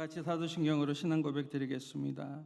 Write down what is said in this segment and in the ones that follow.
같이 사도신경으로 신앙 고백 드리겠습니다.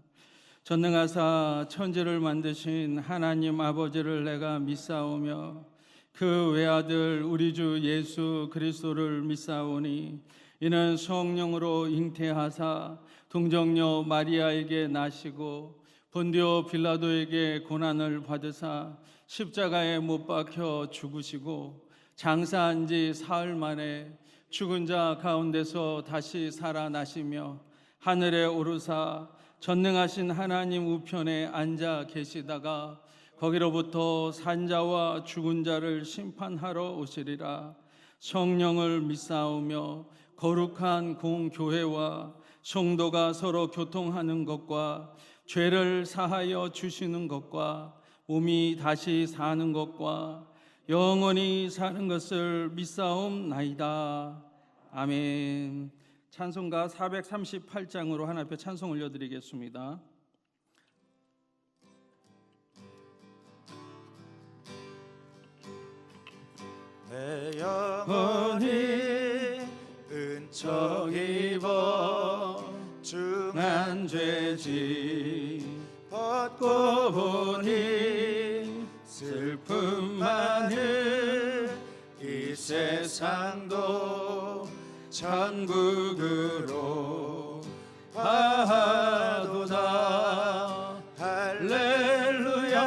전능하사 천지를 만드신 하나님 아버지를 내가 믿사오며 그 외아들 우리 주 예수 그리스도를 믿사오니 이는 성령으로 잉태하사 동정녀 마리아에게 나시고 본디오 빌라도에게 고난을 받으사 십자가에 못 박혀 죽으시고 장사한 지 사흘 만에 죽은 자 가운데서 다시 살아나시며 하늘에 오르사 전능하신 하나님 우편에 앉아 계시다가 거기로부터 산자와 죽은 자를 심판하러 오시리라. 성령을 믿사오며 거룩한 공교회와 성도가 서로 교통하는 것과 죄를 사하여 주시는 것과 몸이 다시 사는 것과 영원히 사는 것을 믿사옵나이다. 아멘. 찬송가 438장으로 하나 앞에 찬송 올려드리겠습니다. 내 영혼이 은총 입어 중한 죄지 벗고 보니 슬픔 많은 이 세상도 천국으로 가도다. 할렐루야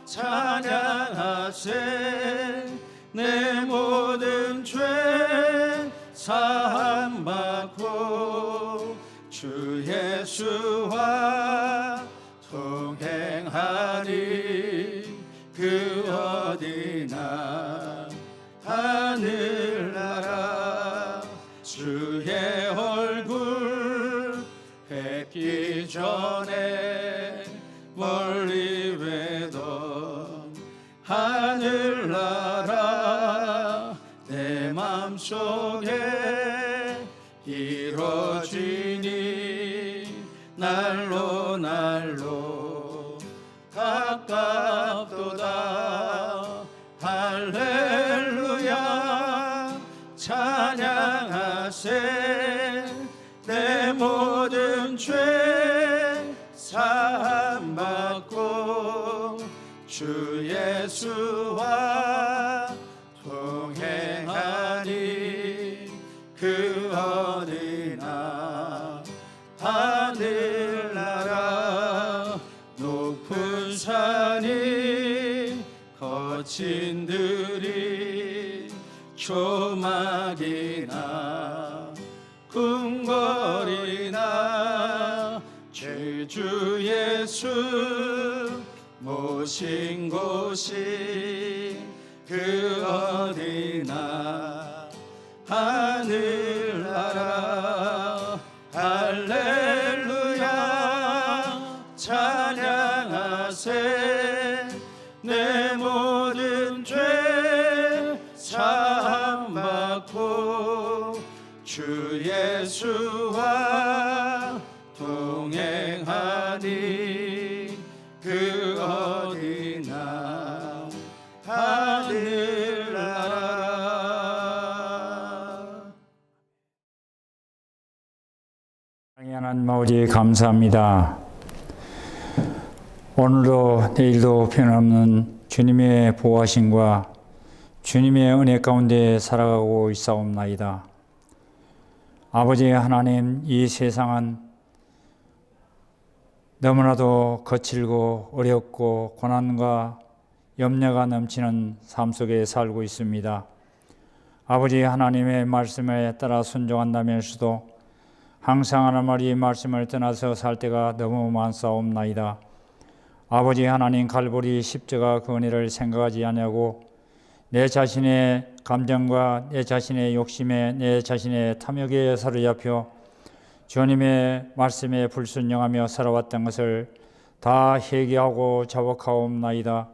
찬양하세. 내 모든 죄 사함받고 주 예수와 동행하리. 그 어디나 하늘나라 주의 얼굴 뵙기 전에 멀리 외던 하늘나라 내 맘속에 이루어지니 날로 날로 가깝도다. 할렐루야 찬양하세. 내 모든 죄 사함받고 주 예수와 동행하니 그 어디나 하늘나라 높은 산이 거친 들이 조막이나 궁궐이나 주 예수 모신 곳이 그 어디나 하늘나라. 할렐루야 찬양하세. 내 모든 죄 사함받고 주 예수와 동행하니 그 어디나 하늘나라. 하나님 아버지 감사합니다. 오늘도 내일도 변함없는 주님의 보호하심과 주님의 은혜 가운데 살아가고 있사옵나이다. 아버지 하나님, 이 세상은 너무나도 거칠고 어렵고 고난과 염려가 넘치는 삶 속에 살고 있습니다. 아버지 하나님의 말씀에 따라 순종한다면서도 항상 하나님의 말씀을 떠나서 살 때가 너무 많사옵나이다. 아버지 하나님, 갈보리 십자가 그 은혜를 생각하지 아니하고 내 자신의 감정과 내 자신의 욕심에 내 자신의 탐욕에 사로잡혀 주님의 말씀에 불순종하며 살아왔던 것을 다 회개하고 자복하옵나이다.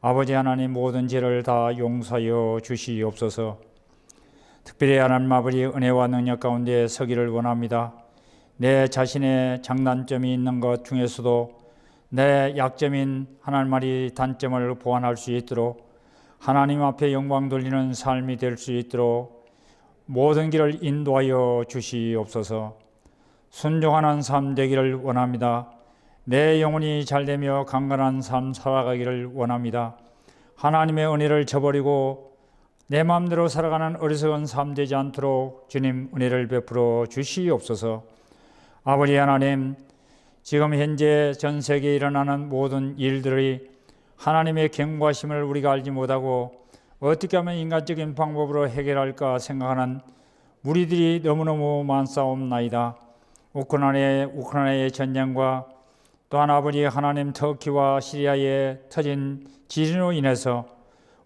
아버지 하나님, 모든 죄를 다 용서하여 주시옵소서. 특별히 하나님 아버지 은혜와 능력 가운데 서기를 원합니다. 내 자신의 장단점이 있는 것 중에서도 내 약점인 하나님의 단점을 보완할 수 있도록 하나님 앞에 영광 돌리는 삶이 될 수 있도록 모든 길을 인도하여 주시옵소서. 순종하는 삶 되기를 원합니다. 내 영혼이 잘되며 강건한 삶 살아가기를 원합니다. 하나님의 은혜를 저버리고 내 마음대로 살아가는 어리석은 삶 되지 않도록 주님 은혜를 베풀어 주시옵소서. 아버지 하나님, 지금 현재 전 세계에 일어나는 모든 일들이 하나님의 경고하심을 우리가 알지 못하고 어떻게 하면 인간적인 방법으로 해결할까 생각하는 무리들이 너무너무 많사옵나이다. 우크라이나의 전쟁과 또한 아버지 하나님 터키와 시리아에 터진 지진으로 인해서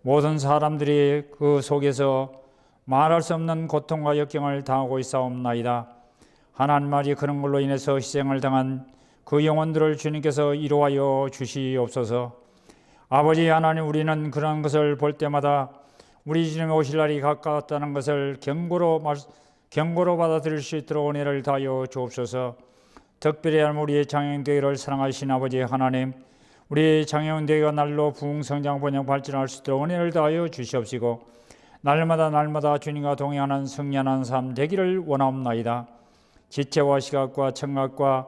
모든 사람들이 그 속에서 말할 수 없는 고통과 역경을 당하고 있사옵나이다. 하나님 아버지, 그런 걸로 인해서 희생을 당한 그 영혼들을 주님께서 이루하여 주시옵소서. 아버지 하나님, 우리는 그런 것을 볼 때마다 우리 주님 오실 날이 가까웠다는 것을 경고로 받아들일 수 있도록 은혜를 다하여 주옵소서. 특별히 우리의 장영대회를 사랑하신 아버지 하나님, 우리 장영대회가 날로 부흥성장 번영 발전할 수 있도록 은혜를 다하여 주시옵시고, 날마다 주님과 동행하는 승리하는 삶 되기를 원하옵나이다. 지체와 시각과 청각과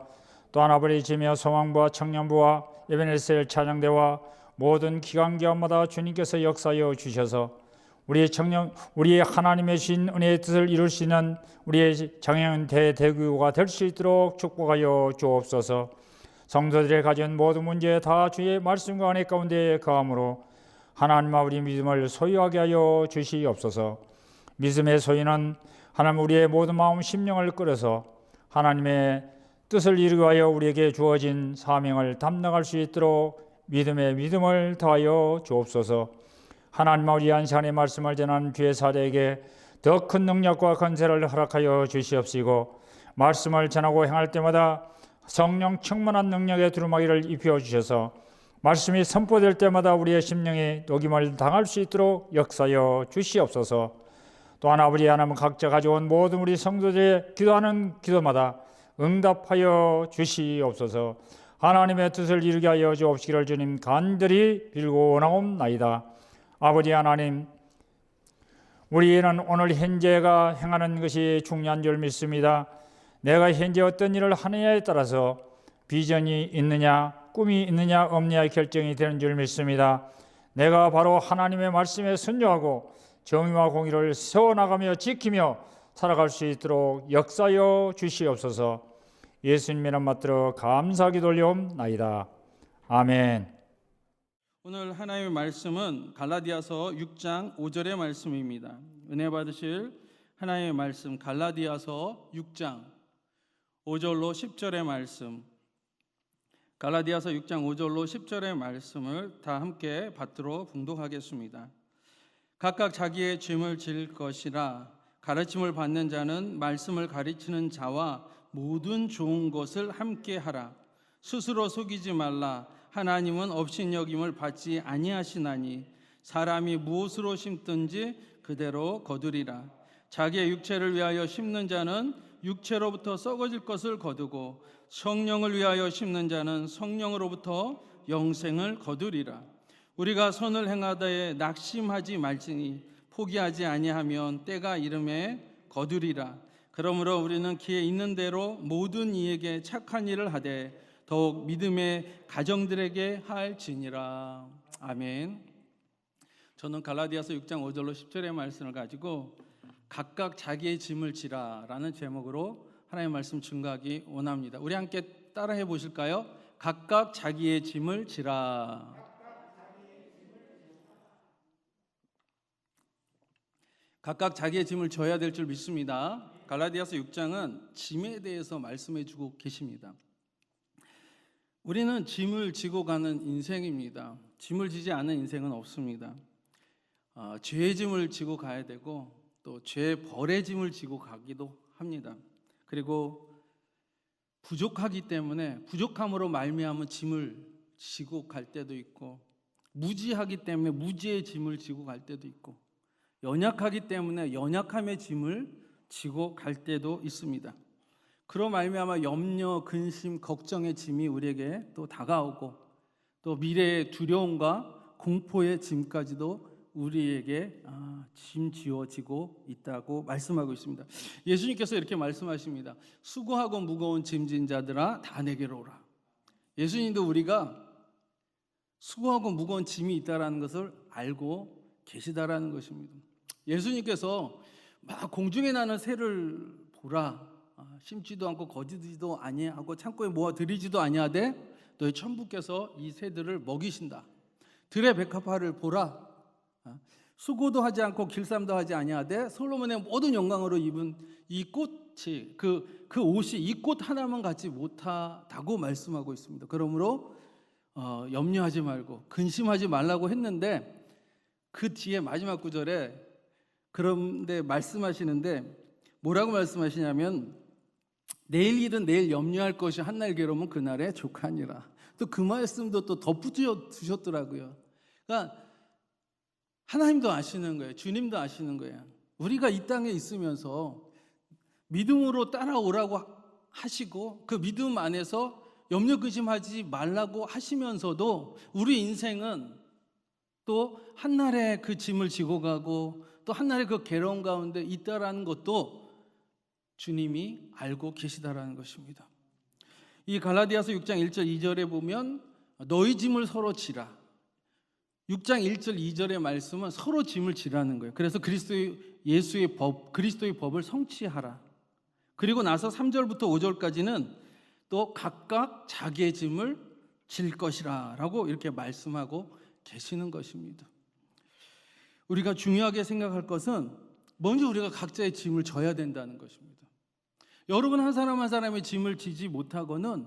또한 아버지 지며 소망부와 청년부와 에베네셀 찬양대와 모든 기관기관마다 주님께서 역사하여 주셔서 우리의 하나님의 신 은혜의 뜻을 이룰 수 있는 우리의 장영대 대교가 될 수 있도록 축복하여 주옵소서. 성도들의 가진 모든 문제 다 주의 말씀과 은혜 가운데 거함으로 하나님 아버지 믿음을 소유하게 하여 주시옵소서. 믿음의 소유는 하나님 우리의 모든 마음 심령을 끌어서 하나님의 뜻을 이루기 위하여 우리에게 주어진 사명을 담당할 수 있도록 믿음의 믿음을 더하여 주옵소서. 하나님 아버지, 한 시간의 말씀을 전하는 주의 사도에게 더 큰 능력과 권세를 허락하여 주시옵시고, 말씀을 전하고 행할 때마다 성령 충만한 능력의 두루마기를 입혀 주셔서 말씀이 선포될 때마다 우리의 심령이 녹임을 당할 수 있도록 역사하여 주시옵소서. 또한 아버지 하나님, 각자 가져온 모든 우리 성도들의 기도하는 기도마다 응답하여 주시옵소서. 하나님의 뜻을 이루게 하여 주옵시기를 주님 간절히 빌고 원하옵나이다. 아버지 하나님, 우리는 오늘 현재가 행하는 것이 중요한 줄 믿습니다. 내가 현재 어떤 일을 하느냐에 따라서 비전이 있느냐, 꿈이 있느냐 없느냐의 결정이 되는 줄 믿습니다. 내가 바로 하나님의 말씀에 순종하고 정의와 공의를 세워나가며 지키며 살아갈 수 있도록 역사하여 주시옵소서. 예수님 이름 받들어 감사하게 돌려옵나이다. 아멘. 오늘 하나님의 말씀은 갈라디아서 6장 5절의 말씀입니다. 은혜 받으실 하나님의 말씀, 갈라디아서 6장 5절로 10절의 말씀, 갈라디아서 6장 5절로 10절의 말씀을 다 함께 받들어 봉독하겠습니다. 각각 자기의 짐을 질 것이라. 가르침을 받는 자는 말씀을 가르치는 자와 모든 좋은 것을 함께 하라. 스스로 속이지 말라. 하나님은 업신여김을 받지 아니하시나니 사람이 무엇으로 심든지 그대로 거두리라. 자기의 육체를 위하여 심는 자는 육체로부터 썩어질 것을 거두고 성령을 위하여 심는 자는 성령으로부터 영생을 거두리라. 우리가 선을 행하되 낙심하지 말지니 포기하지 아니하면 때가 이름에 거두리라. 그러므로 우리는 기회 있는 대로 모든 이에게 착한 일을 하되 더욱 믿음의 가정들에게 할지니라. 아멘. 저는 갈라디아서 6장 5절로 10절의 말씀을 가지고 각각 자기의 짐을 지라 라는 제목으로 하나님의 말씀 증거하기 원합니다. 우리 함께 따라해 보실까요? 각각 자기의 짐을 지라. 각각 자기의 짐을 져야 될 줄 믿습니다. 갈라디아서 6장은 짐에 대해서 말씀해 주고 계십니다. 우리는 짐을 지고 가는 인생입니다. 짐을 지지 않는 인생은 없습니다. 죄의 짐을 지고 가야 되고 또 죄의 벌의 짐을 지고 가기도 합니다. 그리고 부족하기 때문에 부족함으로 말미암은 짐을 지고 갈 때도 있고, 무지하기 때문에 무지의 짐을 지고 갈 때도 있고, 연약하기 때문에 연약함의 짐을 지고 갈 때도 있습니다. 그로 말미암아 염려, 근심, 걱정의 짐이 우리에게 또 다가오고 또 미래의 두려움과 공포의 짐까지도 우리에게 짐 지어지고 있다고 말씀하고 있습니다. 예수님께서 이렇게 말씀하십니다. 수고하고 무거운 짐진 자들아 다 내게로 오라. 예수님도 우리가 수고하고 무거운 짐이 있다라는 것을 알고 계시다라는 것입니다. 예수님께서 막 공중에 나는 새를 보라. 심지도 않고 거두지도 아니하고 창고에 모아 들이지도 아니하되 너희 천부께서 이 새들을 먹이신다. 들의 백합화를 보라. 수고도 하지 않고 길쌈도 하지 아니하되 솔로몬의 모든 영광으로 입은 이 꽃이 그 옷이 이 꽃 하나만 갖지 못하다고 말씀하고 있습니다. 그러므로 염려하지 말고 근심하지 말라고 했는데 그 뒤에 마지막 구절에 그런데 말씀하시는데 뭐라고 말씀하시냐면 내일 일은 내일 염려할 것이 한날 괴로우면 그날에 족하니라. 또 그 말씀도 또 덧붙여 두셨더라고요. 그러니까 하나님도 아시는 거예요. 주님도 아시는 거예요. 우리가 이 땅에 있으면서 믿음으로 따라오라고 하시고 그 믿음 안에서 염려 근심하지 말라고 하시면서도 우리 인생은 또 한날에 그 짐을 지고 가고 또 한날에 그 괴로움 가운데 있다라는 것도 주님이 알고 계시다라는 것입니다. 이 갈라디아서 6장 1절 2절에 보면 너희 짐을 서로 지라. 6장 1절 2절의 말씀은 서로 짐을 지라는 거예요. 그래서 예수의 법, 그리스도의 법을 성취하라. 그리고 나서 3절부터 5절까지는 또 각각 자기의 짐을 질 것이라 라고 이렇게 말씀하고 계시는 것입니다. 우리가 중요하게 생각할 것은 먼저 우리가 각자의 짐을 져야 된다는 것입니다. 여러분 한 사람 한 사람의 짐을 지지 못하고는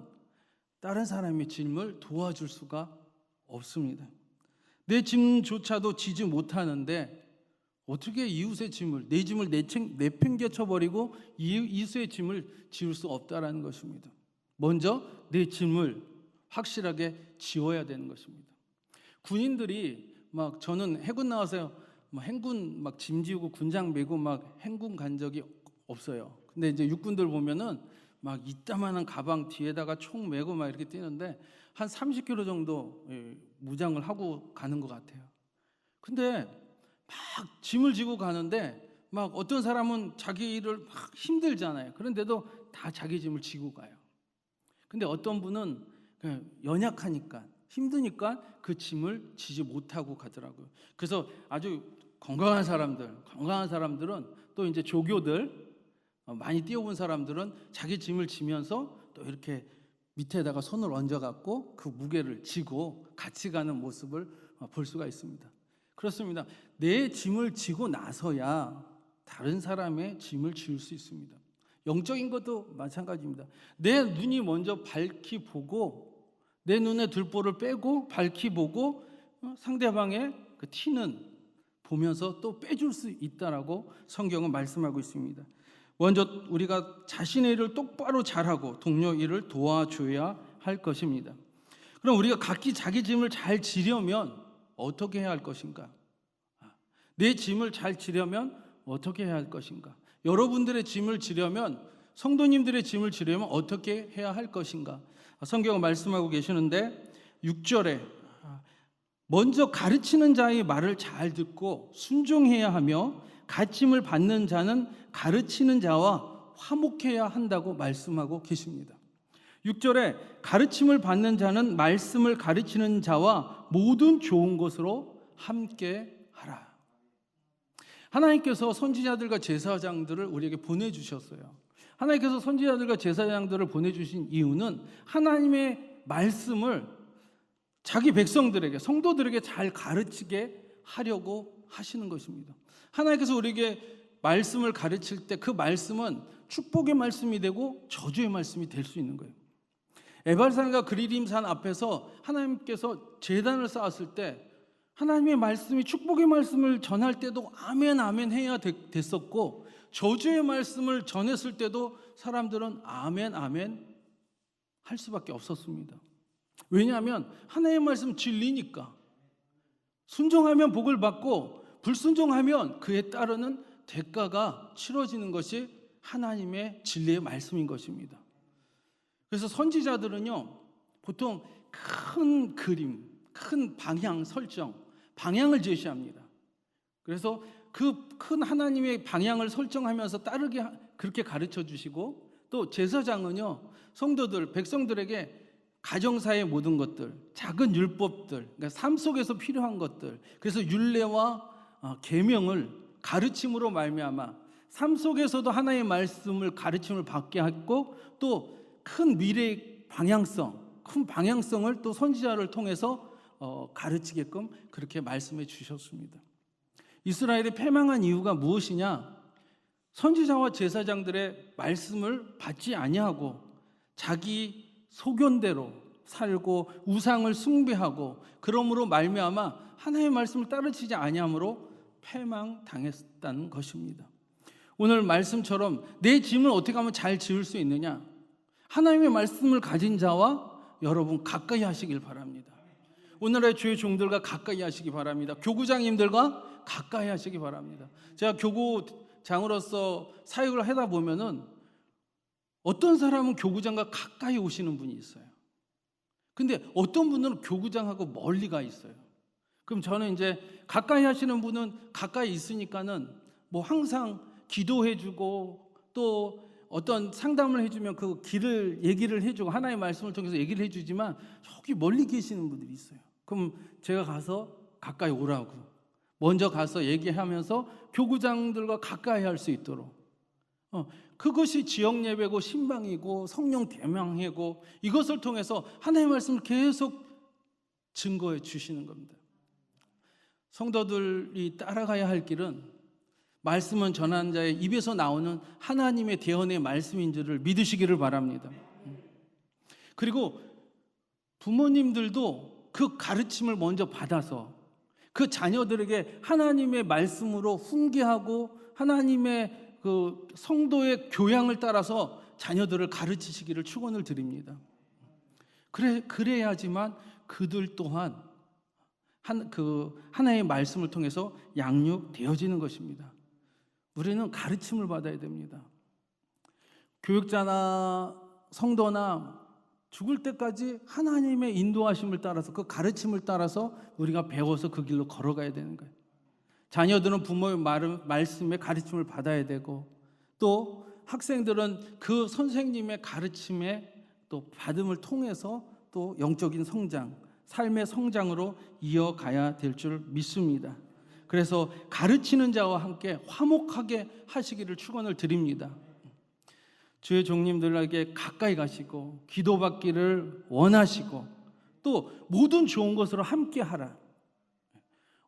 다른 사람의 짐을 도와줄 수가 없습니다. 내 짐조차도 지지 못하는데 어떻게 이웃의 짐을, 내 짐을 내팽개쳐버리고 이웃의 짐을 지울 수 없다라는 것입니다. 먼저 내 짐을 확실하게 지워야 되는 것입니다. 군인들이 막 저는 해군 나와서 행군 막 짐 지우고 군장 메고 막 행군 간 적이 없어요. 근데 이제 육군들 보면은 막 이따만한 가방 뒤에다가 총 메고 막 이렇게 뛰는데 한 30km 정도 무장을 하고 가는 것 같아요. 근데 막 짐을 지고 가는데 막 어떤 사람은 자기 일을 막 힘들잖아요. 그런데도 다 자기 짐을 지고 가요. 근데 어떤 분은 그냥 연약하니까 힘드니까 그 짐을 지지 못하고 가더라고요. 그래서 아주 건강한 사람들은 또 이제 조교들 많이 뛰어본 사람들은 자기 짐을 지면서 또 이렇게 밑에다가 손을 얹어갖고 그 무게를 지고 같이 가는 모습을 볼 수가 있습니다. 그렇습니다. 내 짐을 지고 나서야 다른 사람의 짐을 지을 수 있습니다. 영적인 것도 마찬가지입니다. 내 눈이 먼저 밝히 보고 내 눈에 들보를 빼고 밝히 보고 상대방의 그 티는 보면서 또 빼줄 수 있다라고 성경은 말씀하고 있습니다. 먼저 우리가 자신의 일을 똑바로 잘하고 동료 일을 도와줘야 할 것입니다. 그럼 우리가 각기 자기 짐을 잘 지려면 어떻게 해야 할 것인가? 내 짐을 잘 지려면 어떻게 해야 할 것인가? 여러분들의 짐을 지려면, 성도님들의 짐을 지려면 어떻게 해야 할 것인가? 성경은 말씀하고 계시는데 6절에 먼저 가르치는 자의 말을 잘 듣고 순종해야 하며 가르침을 받는 자는 가르치는 자와 화목해야 한다고 말씀하고 계십니다. 6절에 가르침을 받는 자는 말씀을 가르치는 자와 모든 좋은 것으로 함께 하라. 하나님께서 선지자들과 제사장들을 우리에게 보내주셨어요. 하나님께서 선지자들과 제사장들을 보내주신 이유는 하나님의 말씀을 자기 백성들에게, 성도들에게 잘 가르치게 하려고 하시는 것입니다. 하나님께서 우리에게 말씀을 가르칠 때 그 말씀은 축복의 말씀이 되고 저주의 말씀이 될 수 있는 거예요. 에발산과 그리림산 앞에서 하나님께서 제단을 쌓았을 때 하나님의 말씀이 축복의 말씀을 전할 때도 아멘 아멘 해야 됐었고, 저주의 말씀을 전했을 때도 사람들은 아멘 아멘 할 수밖에 없었습니다. 왜냐하면 하나님의 말씀 진리니까. 순종하면 복을 받고 불순종하면 그에 따르는 대가가 치러지는 것이 하나님의 진리의 말씀인 것입니다. 그래서 선지자들은요, 보통 큰 그림, 큰 방향 설정, 방향을 제시합니다. 그래서 그 큰 하나님의 방향을 설정하면서 따르게 그렇게 가르쳐 주시고, 또 제사장은요, 성도들, 백성들에게 가정사의 모든 것들, 작은 율법들, 그러니까 삶 속에서 필요한 것들, 그래서 율례와 계명을 가르침으로 말미암아 삶 속에서도 하나님의 말씀을 가르침을 받게 했고, 또 큰 미래의 방향성, 큰 방향성을 또 선지자를 통해서 가르치게끔 그렇게 말씀해 주셨습니다. 이스라엘이 패망한 이유가 무엇이냐? 선지자와 제사장들의 말씀을 받지 아니하고 자기 소견대로 살고 우상을 숭배하고, 그러므로 말미암아 하나님의 말씀을 따르치지 아니함으로 패망당했다는 것입니다. 오늘 말씀처럼 내 짐을 어떻게 하면 잘 지을 수 있느냐? 하나님의 말씀을 가진 자와 여러분 가까이 하시길 바랍니다. 오늘의 주의 종들과 가까이 하시기 바랍니다. 교구장님들과 가까이 하시기 바랍니다. 제가 교구장으로서 사역을 하다 보면은 어떤 사람은 교구장과 가까이 오시는 분이 있어요. 근데 어떤 분은 교구장하고 멀리 가 있어요. 그럼 저는 이제 가까이 하시는 분은 가까이 있으니까는 뭐 항상 기도해주고, 또 어떤 상담을 해주면 그 길을 얘기를 해주고 하나님의 말씀을 통해서 얘기를 해주지만, 저기 멀리 계시는 분들이 있어요. 그럼 제가 가서 가까이 오라고 먼저 가서 얘기하면서 교구장들과 가까이 할 수 있도록, 그것이 지역 예배고 신방이고 성령 대명회고, 이것을 통해서 하나님의 말씀을 계속 증거해 주시는 겁니다. 성도들이 따라가야 할 길은 말씀은 전하는 자의 입에서 나오는 하나님의 대언의 말씀인 줄을 믿으시기를 바랍니다. 그리고 부모님들도 그 가르침을 먼저 받아서 그 자녀들에게 하나님의 말씀으로 훈계하고 하나님의 그 성도의 교양을 따라서 자녀들을 가르치시기를 축원을 드립니다. 그래야지만 그들 또한 하나님의 말씀을 통해서 양육되어지는 것입니다. 우리는 가르침을 받아야 됩니다. 교육자나 성도나 죽을 때까지 하나님의 인도하심을 따라서, 그 가르침을 따라서 우리가 배워서 그 길로 걸어가야 되는 거예요. 자녀들은 부모의 말씀에 가르침을 받아야 되고, 또 학생들은 그 선생님의 가르침에 또 받음을 통해서 또 영적인 성장, 삶의 성장으로 이어가야 될 줄 믿습니다. 그래서 가르치는 자와 함께 화목하게 하시기를 축원을 드립니다. 주의 종님들에게 가까이 가시고 기도받기를 원하시고, 또 모든 좋은 것으로 함께 하라.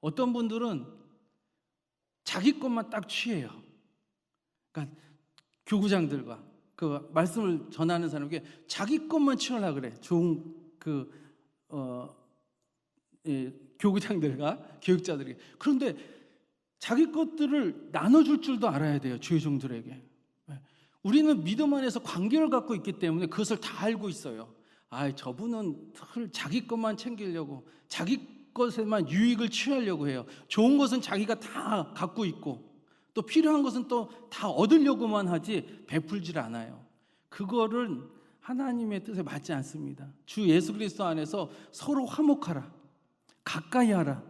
어떤 분들은 자기 것만 딱 취해요. 그러니까 교구장들과 그 말씀을 전하는 사람에게 자기 것만 취하려고 그래. 좋은 교구장들과 교육자들에게. 그런데 자기 것들을 나눠줄 줄도 알아야 돼요. 주의 종들에게. 우리는 믿음 안에서 관계를 갖고 있기 때문에 그것을 다 알고 있어요. 저분은 자기 것만 챙기려고, 자기 것에만 유익을 취하려고 해요. 좋은 것은 자기가 다 갖고 있고, 또 필요한 것은 또 다 얻으려고만 하지 베풀질 않아요. 그거를 하나님의 뜻에 맞지 않습니다. 주 예수 그리스도 안에서 서로 화목하라, 가까이 하라.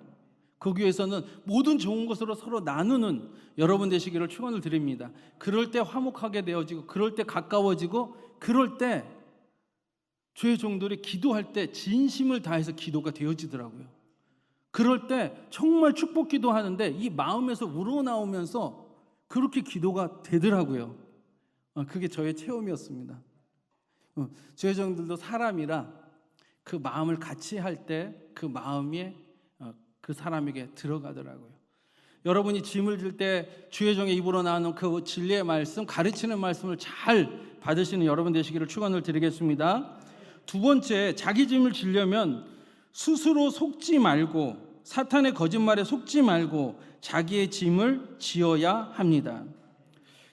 거기에서는 모든 좋은 것으로 서로 나누는 여러분 되시기를 축원을 드립니다. 그럴 때 화목하게 되어지고, 그럴 때 가까워지고, 그럴 때 주의 종들이 기도할 때 진심을 다해서 기도가 되어지더라고요. 그럴 때 정말 축복 기도하는데 이 마음에서 우러나오면서 그렇게 기도가 되더라고요. 그게 저의 체험이었습니다. 주의 종들도 사람이라 그 마음을 같이 할 때 그 마음이 그 사람에게 들어가더라고요. 여러분이 짐을 질 때 주의 종의 입으로 나오는 그 진리의 말씀, 가르치는 말씀을 잘 받으시는 여러분 되시기를 축원을 드리겠습니다. 두 번째, 자기 짐을 지려면 스스로 속지 말고, 사탄의 거짓말에 속지 말고 자기의 짐을 지어야 합니다.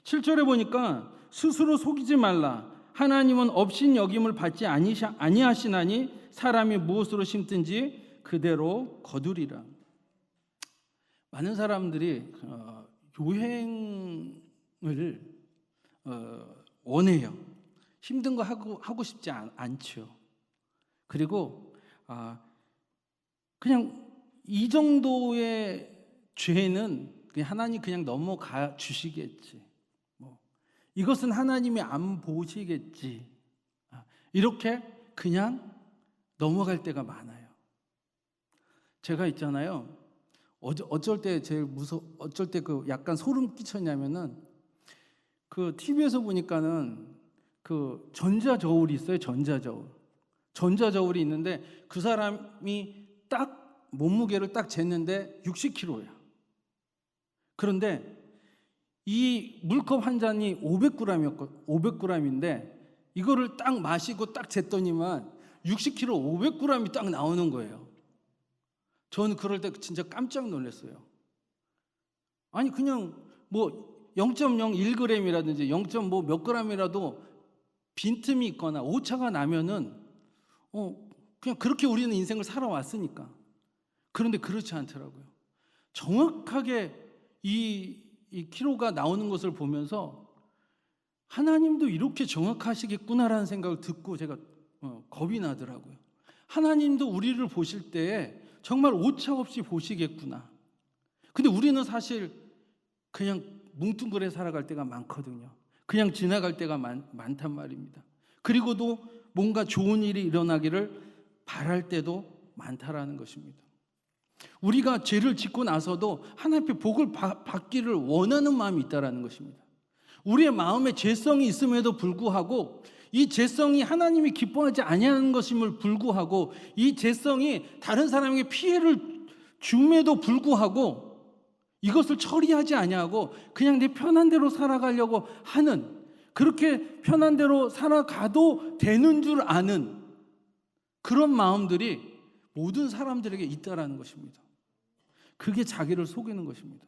7절에 보니까 스스로 속이지 말라. 하나님은 업신 여김을 받지 아니하시나니 사람이 무엇으로 심든지 그대로 거두리라. 많은 사람들이 요행을 원해요. 힘든 거 하고 싶지 않죠. 그리고 그냥 이 정도의 죄는 하나님 그냥 넘어가 주시겠지. 이것은 하나님이 안 보시겠지. 이렇게 그냥 넘어갈 때가 많아요. 제가 있잖아요. 어쩔 때 제일 어쩔 때 그 약간 소름 끼쳤냐면은 그 TV에서 보니까는 그 전자저울이 있어요. 전자저울이 있는데 그 사람이 딱 몸무게를 딱 쟀는데 60kg야. 그런데 이 물컵 한 잔이 500g인데 이거를 딱 마시고 딱 쟀더니만 60kg 500g이 딱 나오는 거예요. 저는 그럴 때 진짜 깜짝 놀랐어요. 아니 그냥 뭐 0.01g이라든지 0. 몇 g이라도 빈틈이 있거나 오차가 나면은 그냥 그렇게 우리는 인생을 살아왔으니까. 그런데 그렇지 않더라고요. 정확하게 이 키로가 나오는 것을 보면서 하나님도 이렇게 정확하시겠구나라는 생각을 듣고 제가 겁이 나더라고요. 하나님도 우리를 보실 때에 정말 오차 없이 보시겠구나. 근데 우리는 사실 그냥 뭉뚱그려 살아갈 때가 많거든요. 그냥 지나갈 때가 많단 말입니다. 그리고도 뭔가 좋은 일이 일어나기를 바랄 때도 많다라는 것입니다. 우리가 죄를 짓고 나서도 하나님 앞에 복을 받기를 원하는 마음이 있다라는 것입니다. 우리의 마음에 죄성이 있음에도 불구하고 이 죄성이 하나님이 기뻐하지 아니하는 것임을 불구하고 이 죄성이 다른 사람에게 피해를 줌에도 불구하고 이것을 처리하지 아니하고 그냥 내 편한 대로 살아가려고 하는, 그렇게 편한 대로 살아가도 되는 줄 아는 그런 마음들이 모든 사람들에게 있다라는 것입니다. 그게 자기를 속이는 것입니다.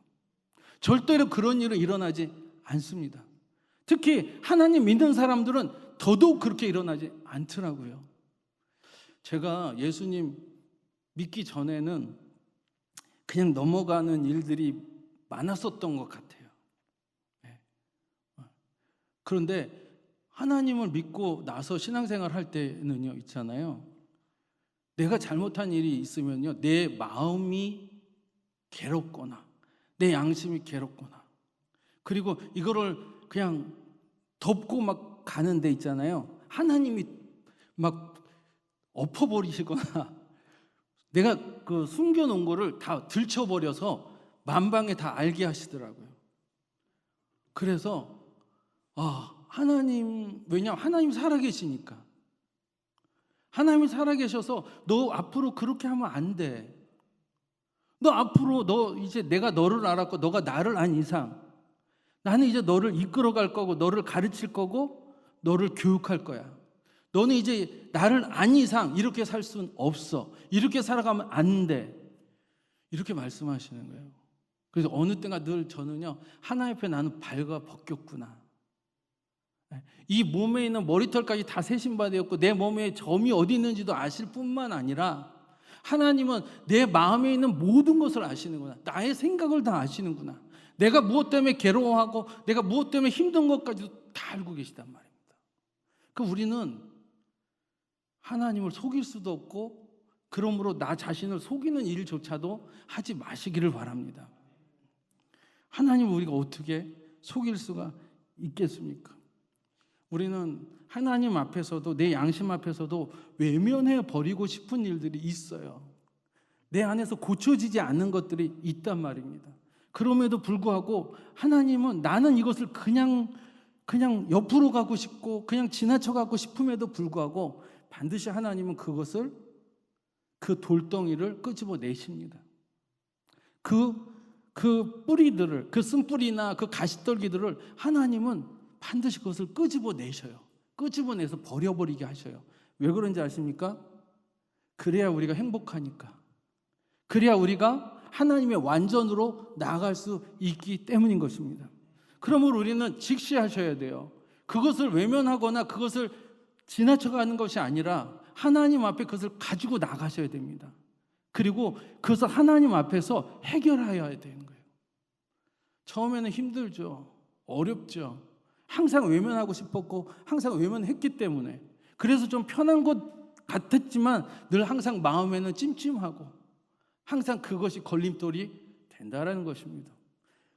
절대로 그런 일은 일어나지 않습니다. 특히 하나님 믿는 사람들은 더더욱 그렇게 일어나지 않더라고요. 제가 예수님 믿기 전에는 그냥 넘어가는 일들이 많았었던 것 같아요. 그런데 하나님을 믿고 나서 신앙생활 할 때는요, 있잖아요. 내가 잘못한 일이 있으면요, 내 마음이 괴롭거나 내 양심이 괴롭거나 그리고 이거를 그냥 덮고 막 가는 데 있잖아요. 하나님이 막 엎어버리시거나 내가 그 숨겨놓은 거를 다 들춰버려서 만방에 다 알게 하시더라고요. 그래서 하나님, 왜냐하면 하나님 살아계시니까. 하나님이 살아계셔서 너 앞으로 그렇게 하면 안 돼. 너 앞으로 이제 내가 너를 알았고 너가 나를 안 이상 나는 이제 너를 이끌어갈 거고 너를 가르칠 거고 너를 교육할 거야. 너는 이제 나를 안 이상 이렇게 살 수는 없어. 이렇게 살아가면 안 돼. 이렇게 말씀하시는 거예요. 그래서 어느 때가 늘 저는요, 하나님 앞에 나는 발가 벗겼구나. 이 몸에 있는 머리털까지 다 세심받았고 내 몸에 점이 어디 있는지도 아실 뿐만 아니라 하나님은 내 마음에 있는 모든 것을 아시는구나. 나의 생각을 다 아시는구나. 내가 무엇 때문에 괴로워하고 내가 무엇 때문에 힘든 것까지도 다 알고 계시단 말입니다. 그 우리는 하나님을 속일 수도 없고 그러므로 나 자신을 속이는 일조차도 하지 마시기를 바랍니다. 하나님을 우리가 어떻게 속일 수가 있겠습니까? 우리는 하나님 앞에서도 내 양심 앞에서도 외면해 버리고 싶은 일들이 있어요. 내 안에서 고쳐지지 않는 것들이 있단 말입니다. 그럼에도 불구하고 하나님은 나는 이것을 그냥 옆으로 가고 싶고 그냥 지나쳐 가고 싶음에도 불구하고 반드시 하나님은 그것을, 그 돌덩이를 끄집어 내십니다. 그 뿌리들을, 그 쓴뿌리나 그 가시떨기들을 하나님은 반드시 그것을 끄집어 내셔요. 끄집어내서 버려버리게 하셔요. 왜 그런지 아십니까? 그래야 우리가 행복하니까. 그래야 우리가 하나님의 완전으로 나아갈 수 있기 때문인 것입니다. 그러므로 우리는 직시하셔야 돼요. 그것을 외면하거나 그것을 지나쳐가는 것이 아니라 하나님 앞에 그것을 가지고 나가셔야 됩니다. 그리고 그것을 하나님 앞에서 해결해야 되는 거예요. 처음에는 힘들죠. 어렵죠. 항상 외면하고 싶었고 항상 외면했기 때문에 그래서 좀 편한 것 같았지만 늘 항상 마음에는 찜찜하고 항상 그것이 걸림돌이 된다라는 것입니다.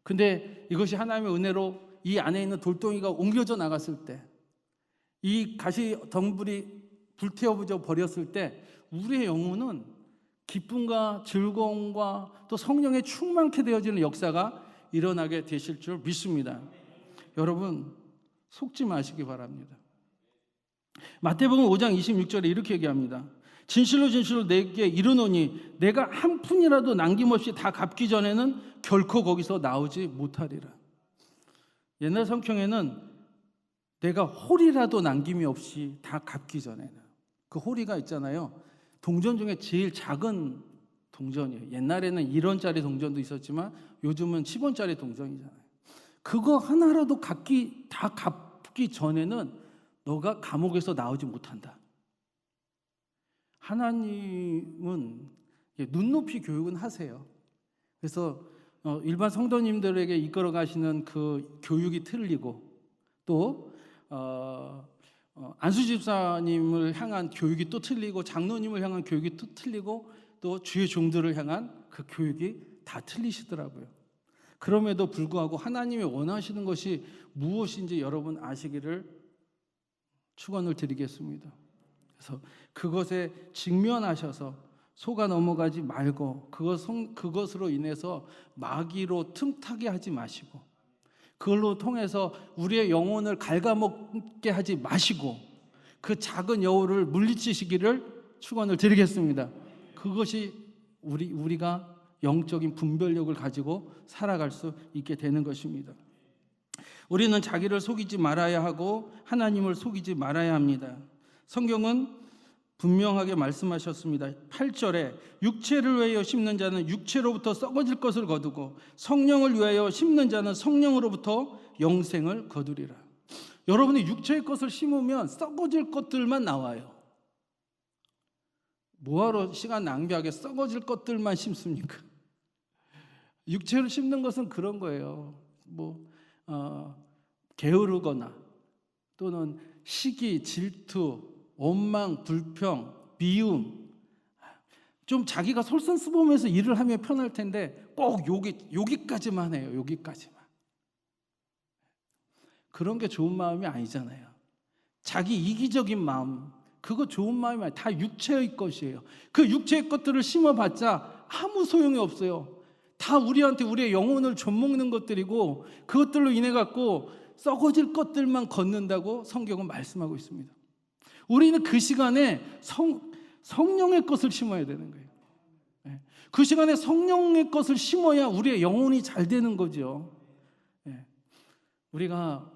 근데 이것이 하나님의 은혜로 이 안에 있는 돌덩이가 옮겨져 나갔을 때, 이 가시 덩불이 불태워져 버렸을 때 우리의 영혼은 기쁨과 즐거움과 또 성령에 충만케 되어지는 역사가 일어나게 되실 줄 믿습니다. 여러분 속지 마시기 바랍니다. 마태복음 5장 26절에 이렇게 얘기합니다. 진실로 진실로 내게 이르노니 내가 한 푼이라도 남김없이 다 갚기 전에는 결코 거기서 나오지 못하리라. 옛날 성경에는 내가 홀이라도 남김이 없이 다 갚기 전에는, 그 홀이가 있잖아요. 동전 중에 제일 작은 동전이에요. 옛날에는 1원짜리 동전도 있었지만 요즘은 10원짜리 동전이잖아요. 그거 하나라도 다 갚기 전에는 너가 감옥에서 나오지 못한다. 하나님은 눈높이 교육은 하세요. 그래서 일반 성도님들에게 이끌어 가시는 그 교육이 틀리고, 또 안수 집사님을 향한 교육이 또 틀리고, 장로님을 향한 교육이 또 틀리고, 또 주의 종들을 향한 그 교육이 다 틀리시더라고요. 그럼에도 불구하고 하나님이 원하시는 것이 무엇인지 여러분 아시기를 축원을 드리겠습니다. 그래서 그것에 직면하셔서 속아 넘어가지 말고, 그것으로 인해서 마귀로 틈타게 하지 마시고, 그걸로 통해서 우리의 영혼을 갉아먹게 하지 마시고, 그 작은 여우를 물리치시기를 축원을 드리겠습니다. 그것이 우리가 영적인 분별력을 가지고 살아갈 수 있게 되는 것입니다. 우리는 자기를 속이지 말아야 하고 하나님을 속이지 말아야 합니다. 성경은 분명하게 말씀하셨습니다. 8절에 육체를 위하여 심는 자는 육체로부터 썩어질 것을 거두고 성령을 위하여 심는 자는 성령으로부터 영생을 거두리라. 여러분이 육체의 것을 심으면 썩어질 것들만 나와요. 뭐하러 시간 낭비하게 썩어질 것들만 심습니까? 육체를 심는 것은 그런 거예요. 게으르거나 또는 시기, 질투, 원망, 불평, 미움, 좀 자기가 솔선수범해서 일을 하면 편할 텐데 꼭 여기까지만 해요. 여기까지만. 그런 게 좋은 마음이 아니잖아요. 자기 이기적인 마음, 그거 좋은 마음이 아니에요. 다 육체의 것이에요. 그 육체의 것들을 심어봤자 아무 소용이 없어요. 다 우리한테 우리의 영혼을 좀먹는 것들이고, 그것들로 인해 갖고 썩어질 것들만 걷는다고 성경은 말씀하고 있습니다. 우리는 그 시간에 성령의 것을 심어야 되는 거예요. 그 시간에 성령의 것을 심어야 우리의 영혼이 잘 되는 거죠. 우리가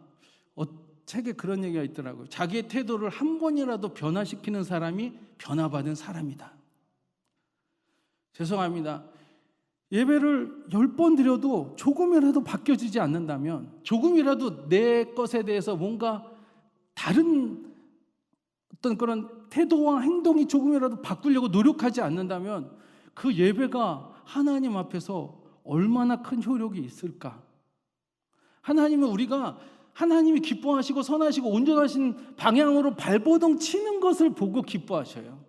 책에 그런 얘기가 있더라고요. 자기의 태도를 한 번이라도 변화시키는 사람이 변화받은 사람이다. 죄송합니다. 예배를 10번 드려도 조금이라도 바뀌어지지 않는다면, 조금이라도 내 것에 대해서 뭔가 다른 어떤 그런 태도와 행동이 조금이라도 바꾸려고 노력하지 않는다면 그 예배가 하나님 앞에서 얼마나 큰 효력이 있을까? 하나님은 우리가 하나님이 기뻐하시고 선하시고 온전하신 방향으로 발버둥 치는 것을 보고 기뻐하셔요.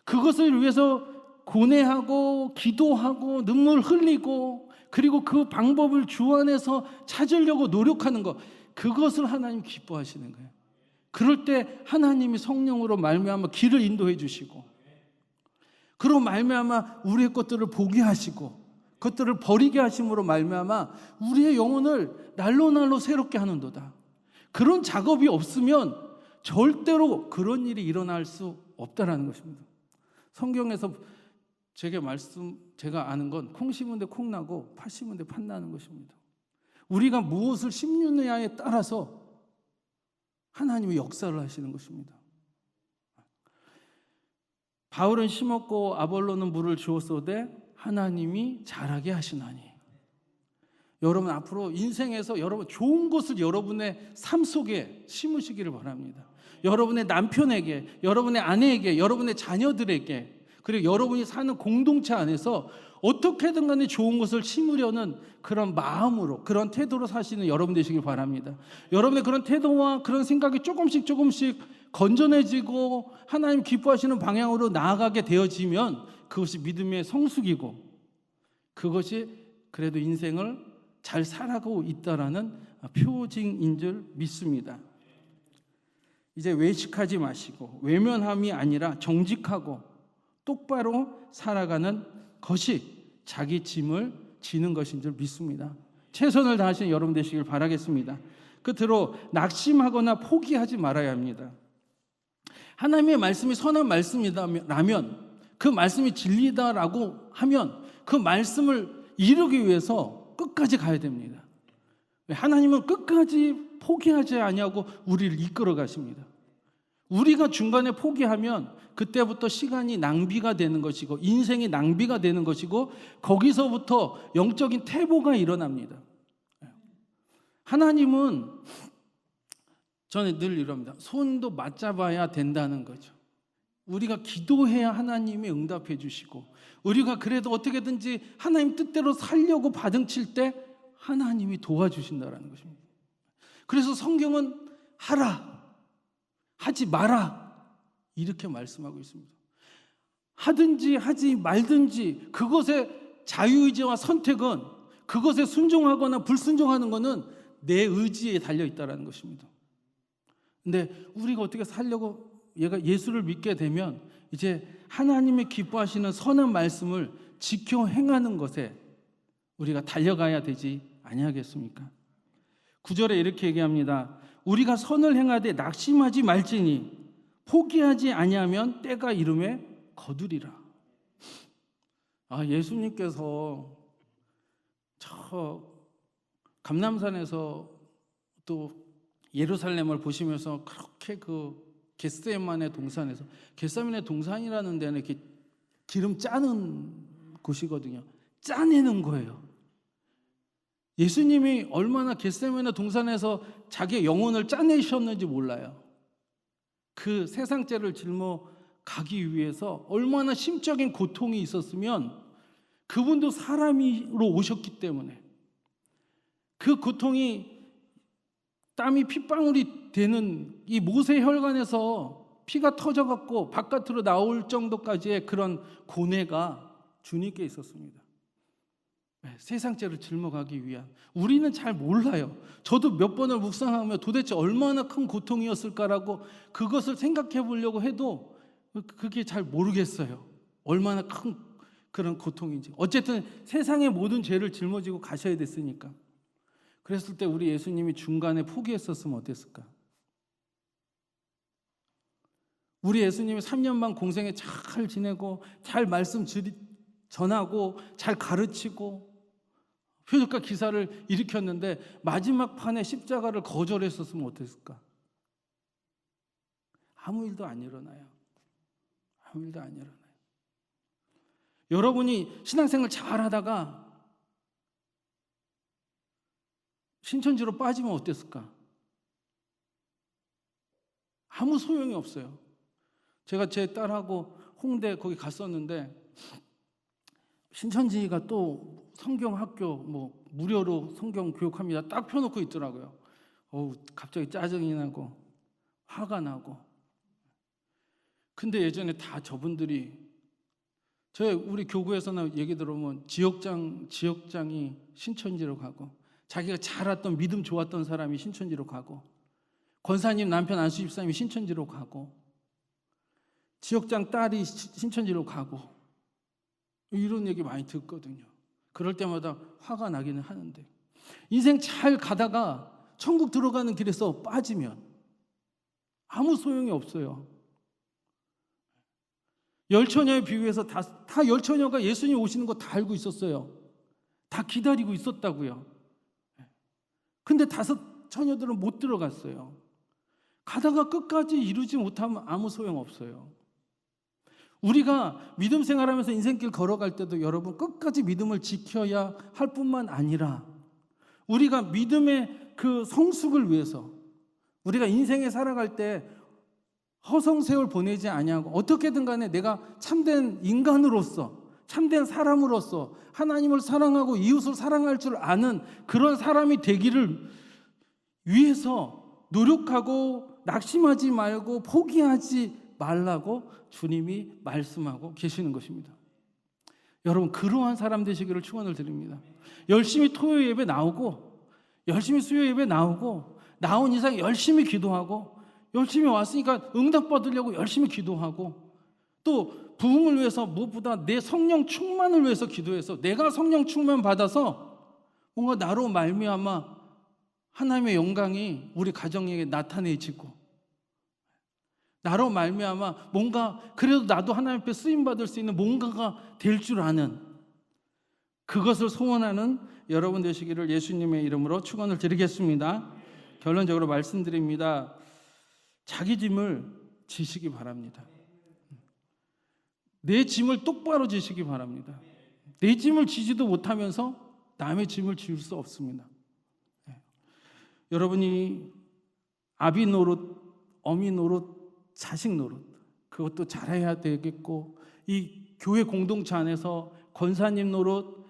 그것을 위해서 고뇌하고 기도하고 눈물 흘리고, 그리고 그 방법을 주 안에서 찾으려고 노력하는 것, 그것을 하나님 기뻐하시는 거예요. 그럴 때 하나님이 성령으로 말미암아 길을 인도해 주시고, 그로 말미암아 우리의 것들을 보게 하시고 그것들을 버리게 하심으로 말미암아 우리의 영혼을 날로 새롭게 하는도다. 그런 작업이 없으면 절대로 그런 일이 일어날 수 없다라는 것입니다. 성경에서 제가 아는 건 콩 심은 데 콩 나고 팥 심은 데 팥 나는 것입니다. 우리가 무엇을 심느냐에 따라서 하나님이 역사를 하시는 것입니다. 바울은 심었고 아볼로는 물을 주었으되 하나님이 자라게 하시나니. 여러분 앞으로 인생에서 여러분 좋은 것을 여러분의 삶 속에 심으시기를 바랍니다. 여러분의 남편에게, 여러분의 아내에게, 여러분의 자녀들에게, 그리고 여러분이 사는 공동체 안에서 어떻게든 간에 좋은 것을 심으려는 그런 마음으로, 그런 태도로 사시는 여러분 되시길 바랍니다. 여러분의 그런 태도와 그런 생각이 조금씩 건전해지고 하나님 기뻐하시는 방향으로 나아가게 되어지면 그것이 믿음의 성숙이고 그것이 그래도 인생을 잘 살아가고 있다라는 표징인 줄 믿습니다. 이제 외식하지 마시고 외면함이 아니라 정직하고 똑바로 살아가는 것이 자기 짐을 지는 것인 줄 믿습니다. 최선을 다하시는 여러분 되시길 바라겠습니다. 끝으로 낙심하거나 포기하지 말아야 합니다. 하나님의 말씀이 선한 말씀이라면, 그 말씀이 진리다라고 하면 그 말씀을 이루기 위해서 끝까지 가야 됩니다. 하나님은 끝까지 포기하지 아니하고 우리를 이끌어 가십니다. 우리가 중간에 포기하면 그때부터 시간이 낭비가 되는 것이고 인생이 낭비가 되는 것이고 거기서부터 영적인 퇴보가 일어납니다. 하나님은, 저는 늘 이럽니다. 손도 맞잡아야 된다는 거죠. 우리가 기도해야 하나님이 응답해 주시고, 우리가 그래도 어떻게든지 하나님 뜻대로 살려고 바등칠 때 하나님이 도와주신다는 것입니다. 그래서 성경은 하라, 하지 마라 이렇게 말씀하고 있습니다. 하든지 하지 말든지 그것의 자유의지와 선택은, 그것에 순종하거나 불순종하는 것은 내 의지에 달려 있다는 것입니다. 근데 우리가 어떻게 살려고 예수를 믿게 되면 이제 하나님이 기뻐하시는 선한 말씀을 지켜 행하는 것에 우리가 달려가야 되지 아니하겠습니까? 9절에 이렇게 얘기합니다. 우리가 선을 행하되 낙심하지 말지니 포기하지 아니하면 때가 이름에 거두리라. 예수님께서 저 감람산에서 또 예루살렘을 보시면서 그렇게 그 겟세마네 동산에서, 겟세마네 동산이라는 데는 이렇게 기름 짜는 곳이거든요. 짜내는 거예요. 예수님이 얼마나 겟세마네 동산에서 자기의 영혼을 짜내셨는지 몰라요. 그 세상죄를 짊어 가기 위해서 얼마나 심적인 고통이 있었으면, 그분도 사람으로 오셨기 때문에 그 고통이 땀이 핏방울이 되는 이 모세 혈관에서 피가 터져갖고 바깥으로 나올 정도까지의 그런 고뇌가 주님께 있었습니다. 세상죄를 짊어가기 위한. 우리는 잘 몰라요. 저도 몇 번을 묵상하며 도대체 얼마나 큰 고통이었을까라고 그것을 생각해 보려고 해도 그게 잘 모르겠어요. 얼마나 큰 그런 고통인지. 어쨌든 세상의 모든 죄를 짊어지고 가셔야 됐으니까. 그랬을 때 우리 예수님이 중간에 포기했었으면 어땠을까? 우리 예수님이 3년 반 공생에 잘 지내고 잘 말씀 전하고 잘 가르치고 표적과 기사를 일으켰는데 마지막 판에 십자가를 거절했었으면 어땠을까? 아무 일도 안 일어나요. 아무 일도 안 일어나요. 여러분이 신앙생활 잘 하다가 신천지로 빠지면 어땠을까? 아무 소용이 없어요. 제가 제 딸하고 홍대 거기 갔었는데 신천지가 또 성경학교 뭐 무료로 성경 교육합니다. 딱 펴놓고 있더라고요. 갑자기 짜증이 나고 화가 나고. 근데 예전에 다 저분들이, 우리 교구에서는 얘기 들어보면 지역장이 신천지로 가고, 자기가 잘 왔던 믿음 좋았던 사람이 신천지로 가고, 권사님 남편 안수 집사님이 신천지로 가고, 지역장 딸이 신천지로 가고, 이런 얘기 많이 듣거든요. 그럴 때마다 화가 나기는 하는데, 인생 잘 가다가 천국 들어가는 길에서 빠지면 아무 소용이 없어요. 열처녀에 비유해서 다 열처녀가 예수님 오시는 거 다 알고 있었어요. 다 기다리고 있었다고요. 근데 5 처녀들은 못 들어갔어요. 가다가 끝까지 이루지 못하면 아무 소용 없어요. 우리가 믿음 생활하면서 인생길 걸어갈 때도 여러분 끝까지 믿음을 지켜야 할 뿐만 아니라, 우리가 믿음의 그 성숙을 위해서 우리가 인생에 살아갈 때 허송세월 보내지 아니하고 어떻게든 간에 내가 참된 인간으로서, 참된 사람으로서 하나님을 사랑하고 이웃을 사랑할 줄 아는 그런 사람이 되기를 위해서 노력하고 낙심하지 말고 포기하지 말라고 주님이 말씀하고 계시는 것입니다. 여러분 그러한 사람 되시기를 축원을 드립니다. 열심히 토요 예배 나오고 열심히 수요 예배 나오고 나온 이상 열심히 기도하고 열심히 왔으니까 응답 받으려고 열심히 기도하고 또 부흥을 위해서 무엇보다 내 성령 충만을 위해서 기도해서 내가 성령 충만 받아서 뭔가 나로 말미암아 하나님의 영광이 우리 가정에게 나타내지고 나로 말미암아 뭔가 그래도 나도 하나님 앞에 쓰임 받을 수 있는 뭔가가 될 줄 아는 그것을 소원하는 여러분 되시기를 예수님의 이름으로 축원을 드리겠습니다. 결론적으로 말씀드립니다. 자기 짐을 지시기 바랍니다. 내 짐을 똑바로 지시기 바랍니다. 내 짐을 지지도 못하면서 남의 짐을 지울 수 없습니다. 여러분이 아비 노릇, 어미 노릇, 자식 노릇 그것도 잘해야 되겠고 이 교회 공동체 안에서 권사님 노릇,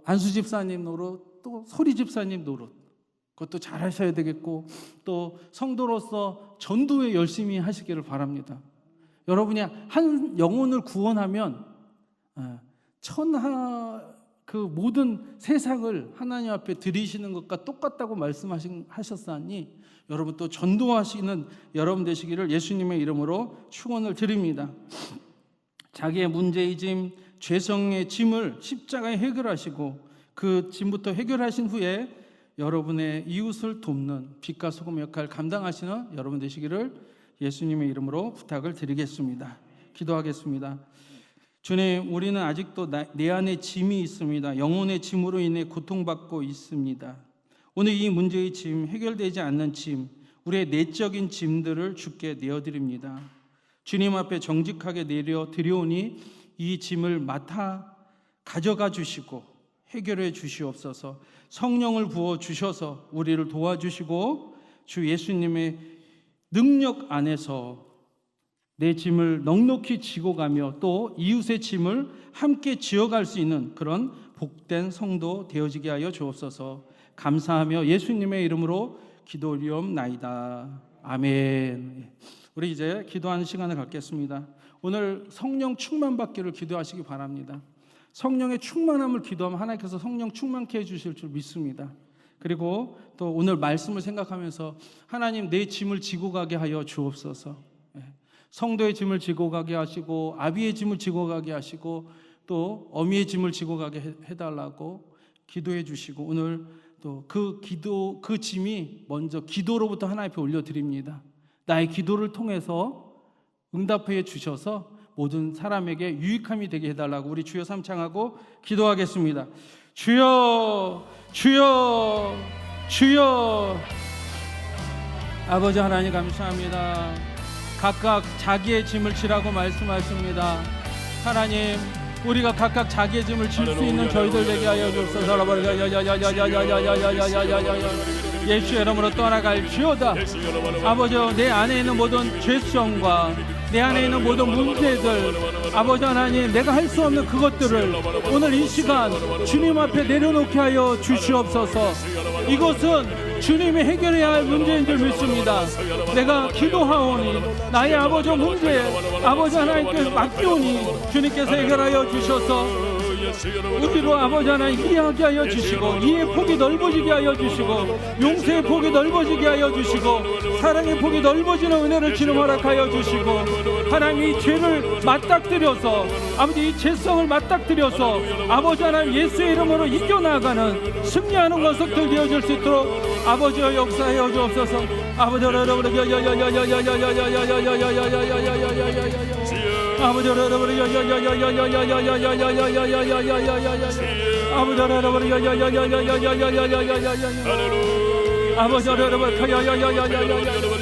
안수 집사님 노릇, 또 소리 집사님 노릇 그것도 잘하셔야 되겠고 또 성도로서 전도에 열심히 하시기를 바랍니다. 여러분이 한 영혼을 구원하면 천하 그 모든 세상을 하나님 앞에 드리시는 것과 똑같다고 말씀하셨사니 여러분 또 전도하시는 여러분 되시기를 예수님의 이름으로 축원을 드립니다. 자기의 문제의 짐, 죄성의 짐을 십자가에 해결하시고 그 짐부터 해결하신 후에 여러분의 이웃을 돕는 빛과 소금의 역할을 감당하시는 여러분 되시기를 예수님의 이름으로 부탁을 드리겠습니다. 기도하겠습니다. 주님, 우리는 아직도 내 안에 짐이 있습니다. 영혼의 짐으로 인해 고통받고 있습니다. 오늘 이 문제의 짐, 해결되지 않는 짐, 우리의 내적인 짐들을 주께 내어드립니다. 주님 앞에 정직하게 내려 드려오니 이 짐을 맡아 가져가 주시고 해결해 주시옵소서. 성령을 부어 주셔서 우리를 도와주시고 주 예수님의 능력 안에서 내 짐을 넉넉히 지고 가며 또 이웃의 짐을 함께 지어갈 수 있는 그런 복된 성도 되어지게 하여 주옵소서. 감사하며 예수님의 이름으로 기도리옵나이다. 아멘. 우리 이제 기도하는 시간을 갖겠습니다. 오늘 성령 충만 받기를 기도하시기 바랍니다. 성령의 충만함을 기도하면 하나님께서 성령 충만케 해주실 줄 믿습니다. 그리고 또 오늘 말씀을 생각하면서 하나님 내 짐을 지고 가게 하여 주옵소서. 성도의 짐을 지고 가게 하시고 아비의 짐을 지고 가게 하시고 또 어미의 짐을 지고 가게 해달라고 기도해 주시고 오늘 또 그 짐이 먼저 기도로부터 하나님 앞에 올려드립니다. 나의 기도를 통해서 응답해 주셔서 모든 사람에게 유익함이 되게 해달라고 우리 주여 삼창하고 기도하겠습니다. 주여 주여 주여. 아버지 하나님 감사합니다. 각각 자기의 짐을 지라고 말씀하십니다. 하나님 우리가 각각 자기의 짐을 질 수 있는 저희들 되게 하여 주옵소서. 예수의 이름으로 떠나갈지어다. 아버지 내 안에 있는 모든 죄성과 내 안에 있는 모든 문제들 아버지 하나님 내가 할 수 없는 그것들을 오늘 이 시간 주님 앞에 내려놓게 하여 주시옵소서. 이것은 주님이 해결해야 할 문제인 줄 믿습니다. 내가 기도하오니 나의 아버지 문제에 아버지 하나님께 맡기오니 주님께서 해결하여 주셔서 우리로 아버지 하나님 이해하게 하여 주시고 이해의 폭이 넓어지게 하여 주시고 용서의 폭이 넓어지게 하여 주시고 사랑의 폭이 넓어지는 은혜를 주님 허락하여 주시고 하나님 이 죄를 맞닥뜨려서 아버지 이 죄성을 맞닥뜨려서 아버지 하나님 예수의 이름으로 이겨나가는 승리하는 것들 되어질 수 있도록 아버지여 역사하여 주옵소서. 아버지 여러분 아버지 여러분 아버지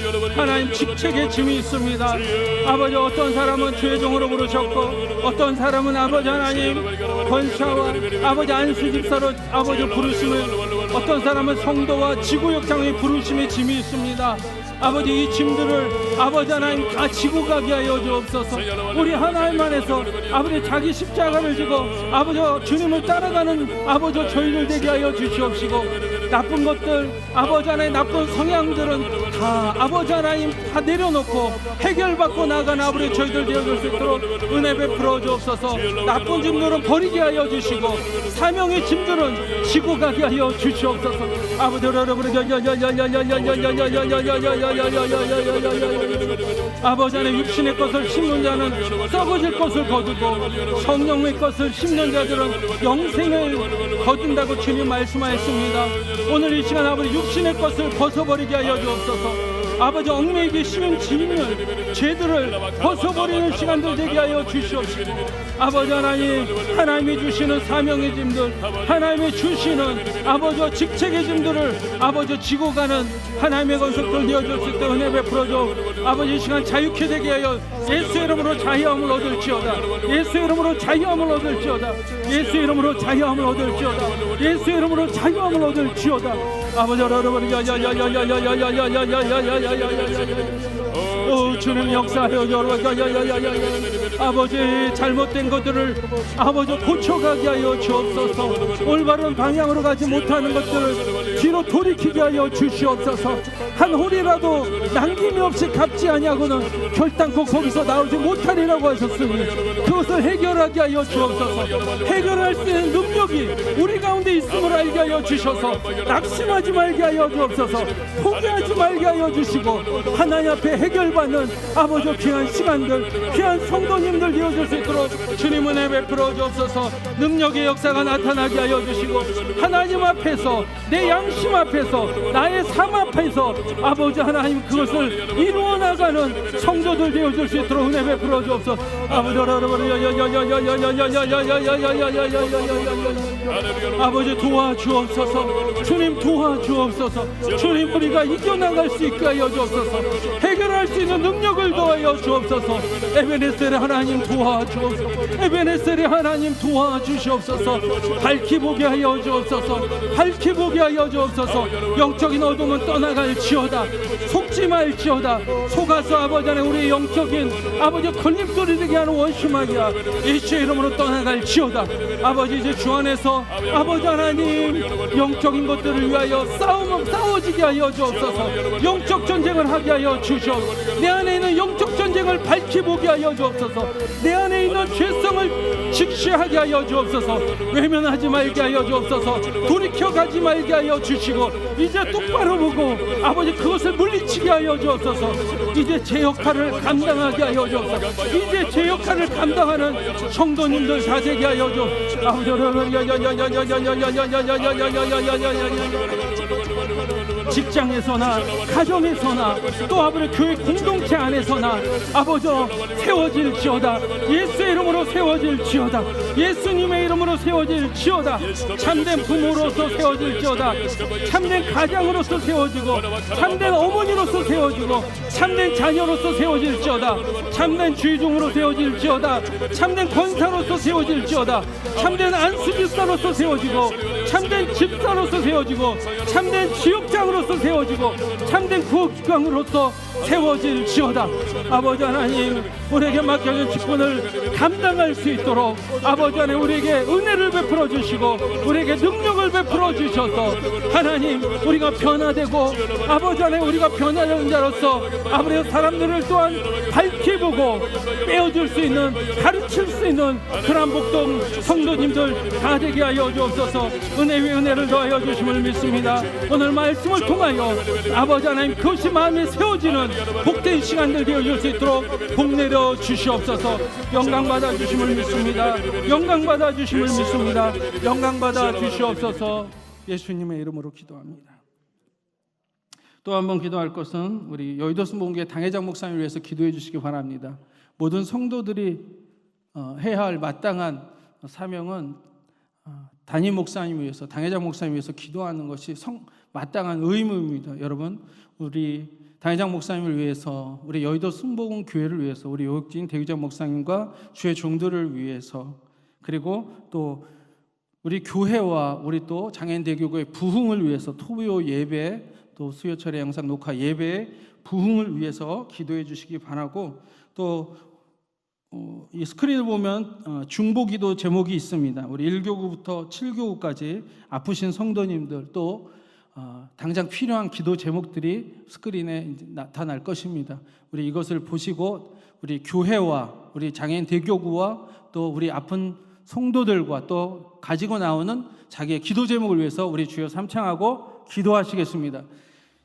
여러분 하나님 직책의 짐이 있습니다. 아버지 어떤 사람은 죄종으로 부르셨고 어떤 사람은 아버지 하나님 권사와 아버지 안수 집사로 아버지 부르심을 어떤 사람은 성도와 지구역장의 부르심의 짐이 있습니다. 아버지 이 짐들을 아버지 하나님 다 지고 가게 하여 주옵소서. 우리 하나님 안에서 아버지 자기 십자가를 지고 아버지 주님을 따라가는 아버지 저희를 되게 하여 주시옵시고 나쁜 것들, 아버지 하나님 나쁜 성향들은 다 아버지 하나님 다 내려놓고 해결받고 나가는 아버지 저희들 되어줄 수 있도록 은혜 베풀어 주옵소서. 나쁜 짐들은 버리게 하여 주시고 사명의 짐들은 지고 가게 하여 주시옵소서. 아버지 여러분 아버지 안에 육신의 것을 심는 자는 썩어질 것을 거두고 성령의 것을 심는 자들은 영생을 거둔다고 주님 말씀하였습니다. 오늘 이 시간 아버지 육신의 것을 벗어버리게 하여 주옵소서. 아버지 얽매이게 심은 짐을 죄들을 벗어버리는 시간들 되게 하여 주시옵시고 아버지 하나님 하나님이 주시는 사명의 짐들 하나님이 주시는 아버지 직책의 짐들을 아버지 지고 가는 하나님의 건속들 되어줄 수 있도록 은혜 베풀어줘. 아버지 이 시간 자유케 되게 하여 예수의 이름으로 자유함을 얻을지어다. 예수의 이름으로 자유함을 얻을지어다. 예수의 이름으로 자유함을 얻을지어다. 예수의 이름으로 자유함을 얻을지어다. 아버지 여러분 주님 역사하여 아버지 잘못된 것들을 아버지 고쳐가게 하여 주옵소서. 올바른 방향으로 가지 못하는 것들을 뒤로 돌이키게 하여 주시옵소서. 한 홀이라도 남김이 없이 갚지 아니하고는 결단코 거기서 나오지 못하리라고 하셨으니 그것을 해결하게 하여 주옵소서. 해결할 수 있는 능력이 우리 가운데 있음을 알게 하여 주셔서 낙심하지 말게 하여 주옵소서. 포기하지 말게 하여 주시고 하나님 앞에 해결받는 아버지 귀한 시간들 귀한 성도님들 되어줄 수 있도록 주님 은혜 베풀어 주옵소서. 능력의 역사가 나타나게 하여 주시고 하나님 앞에서 내 양심 앞에서 나의 삶 앞에서 아버지 하나님 그것을 이루어 나가는 성도들 되어줄 수 있도록 은혜 베풀어 주옵소서. 아버지 도와주옵소서. 주님 도와주옵소서. 주님 우리가 이겨나갈 수 있게 하여 주옵소서. 해결할 수 있는 능력을 더하여 주옵소서. 에베네셀의 하나님 도와주옵소서. 에베네셀의 하나님 도와주시옵소서. 밝히 보게 하여 주옵소서. 밝히 보게 하여 주옵소서. 영적인 어둠은 떠나갈지어다. 속지 말지어다. 속아서 아버지 안에 우리의 영적인 아버지 걸림돌이 되게 하는 원수마귀야 예수의 이름으로 떠나갈지어다. 아버지 이제 주 안에서 아버지 하나님 영적인 것들을 위하여 싸워지게 하여 주옵소서. 영적 전쟁을 하게 하여 주시옵소서. 내 안에 있는 영적 전쟁을 밝히 보게 하여 주옵소서. 내 안에 있는 죄성을 직시하게 하여 주옵소서. 외면하지 말게 하여 주옵소서. 돌이켜 가지 말게 하여 주시고 이제 똑바로 보고 아버지 그것을 물리치게 하여 주옵소서. 이제 제 역할을 감당하게 하여 주옵소서. 이제 제 역할을 감당하는 성도님들 다 되게 하여 주옵소서. 아버지 직장에서나 가정에서나 또 아버지 교회 공동체 안에서나 아버지 세워질지어다. 예수의 이름으로 세워질지어다. 예수님의 이름으로 세워질지어다. 참된 부모로서 세워질지어다. 참된 가장으로서 세워지고 참된 어머니로서 세워지고 참된 자녀로서 세워질지어다. 참된 주의종으로 세워질지어다. 참된 권사로서 세워질지어다. 참된 안수집사로서 세워지고 참된 집사로서 세워지고 참된 지역장으로서 세워지고 참된 구역장으로서 세워질지어다. 아버지 하나님 우리에게 맡겨진 직분을 감당할 수 있도록 아버지 하나님 우리에게 은혜를 베풀어 주시고 우리에게 능력을 베풀어 주셔서 하나님 우리가 변화되고 아버지 하나님 우리가 변화되는 자로서 아버지 사람들을 또한 밝히 보고 빼어줄 수 있는 가르칠 수 있는 그런 복동 성도님들 다 되게 하여 주옵소서. 은혜 위에 은혜를 더하여 주심을 믿습니다. 오늘 말씀을 통하여 아버지 하나님 그것이 마음에 세워지는 복된 시간들 되어줄 수 있도록 복 내려 주시옵소서. 영광 받아 주심을 믿습니다. 영광 받아 주심을 믿습니다. 영광 받아 주시옵소서. 예수님의 이름으로 기도합니다. 또 한 번 기도할 것은 우리 여의도 순복음교회 당회장 목사님을 위해서 기도해 주시기 바랍니다. 모든 성도들이 해야 할 마땅한 사명은 담임 목사님 위해서 당회장 목사님 위해서 기도하는 것이 마땅한 의무입니다. 여러분 우리 당회장 목사님을 위해서 우리 여의도 순복음 교회를 위해서 우리 요역진 대유장 목사님과 주의 종들을 위해서 그리고 또 우리 교회와 우리 또 장애인 대교구의 부흥을 위해서 토요 예배 또 수요철의 영상 녹화 예배의 부흥을 위해서 기도해 주시기 바라고 또 이 스크린을 보면 중보기도 제목이 있습니다. 우리 1교구부터 7교구까지 아프신 성도님들 또 당장 필요한 기도 제목들이 스크린에 이제 나타날 것입니다. 우리 이것을 보시고 우리 교회와 우리 장애인 대교구와 또 우리 아픈 성도들과 또 가지고 나오는 자기의 기도 제목을 위해서 우리 주여 삼창하고 기도하시겠습니다.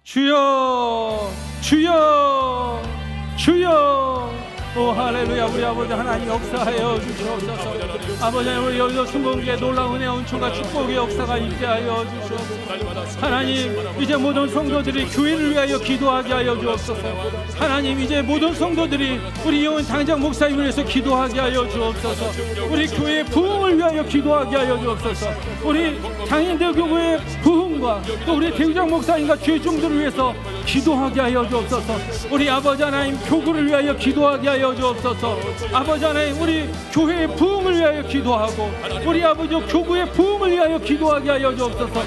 주여, 주여, 주여. 오 할렐루야. 우리 아버지 하나님 역사하여 주시옵소서. 아버지 우리 여기도 순복음교회 놀라운 은혜 은총과 축복의 역사가 있게 하여 주시옵소서. 하나님 이제 모든 성도들이 교회를 위하여 기도하게 하여 주옵소서. 하나님 이제 모든 성도들이 우리 영원 당장 목사님을 위해서 기도하게 하여 주옵소서. 우리 교회의 부흥을 위하여 기도하게 하여 주옵소서. 우리 장인대교구의 부흥과 또 우리 대구장 목사님과 죄종들을 위해서 기도하게 하여 주옵소서. 우리 아버지 하나님 교구를 위하여 기도하게 하여 주옵소서. 아버지 하나님 우리 교회의 부흥을 위하여 기도하고 우리 아버지 교구의 부흥을 위하여 기도하게 하여 주옵소서.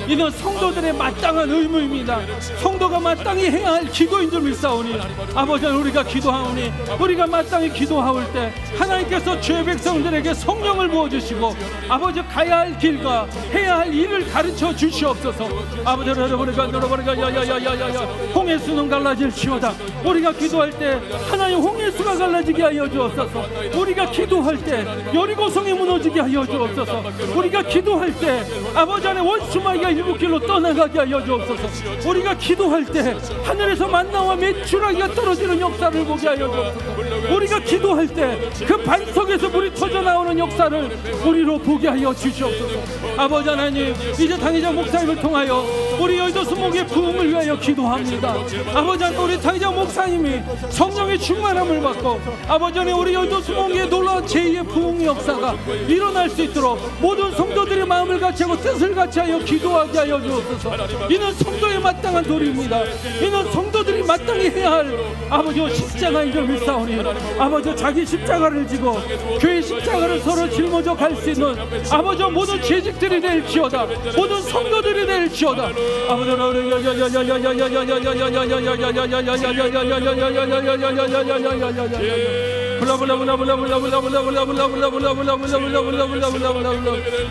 이는 성도들의 마땅한 의무입니다. 성도가 마땅히 해야 할 기도인 줄 믿사오니 아버지 우리가 기도하오니 우리가 마땅히 기도하올 때 하나님께서 죄 백성들에게 성령을 부어주시고 아버지 가야 할 길과 해야 할 일을 가르쳐 주시옵소서. 아버지 우리가 야야야야야야야 홍해수는 갈라질지어다. 우리가 기도할 때 하나님 홍해수가 갈라지게 하여 주옵소서. 우리가 기도할 때 여리고성이 무너지게 하여 주옵소서. 우리가 기도할 때 아버지 안에 원수마귀가 일곱 길로 떠나가게 하여 주옵소서. 우리가 기도할 때 하늘에서 만나와 메추라기가 떨어지는 역사를 보게 하여 주옵소서. 우리가 기도할 때 그 반석에서 물이 터져나오는 역사를 우리로 보게 하여 주시옵소서. 아버지 하나님 이제 당회장 목사님을 통하여 우리 여의도 수목의 부흥을 위하여 기도합니다. 아버지 하나님 우리 당회장 목사님이 성령의 충만함을 받고 아버지 하나님 우리 여의도 수목의 놀라운 제2의 부흥의 역사가 일어날 수 있도록 모든 성도들의 마음을 같이하고 뜻을 같이하여 기도하게 하여 주옵소서. 이는 성도의 마땅한 도리입니다. 이는 성도들이 마땅히 해야 할 아버지 십자가인 줄 믿사오니 아버지 자기 십자가를 지고 교회 십자가를 서로 짊어져 갈 수 있는 아버지 모든 재직들이 될지어다. 모든 성도들이 될지어다. 아버지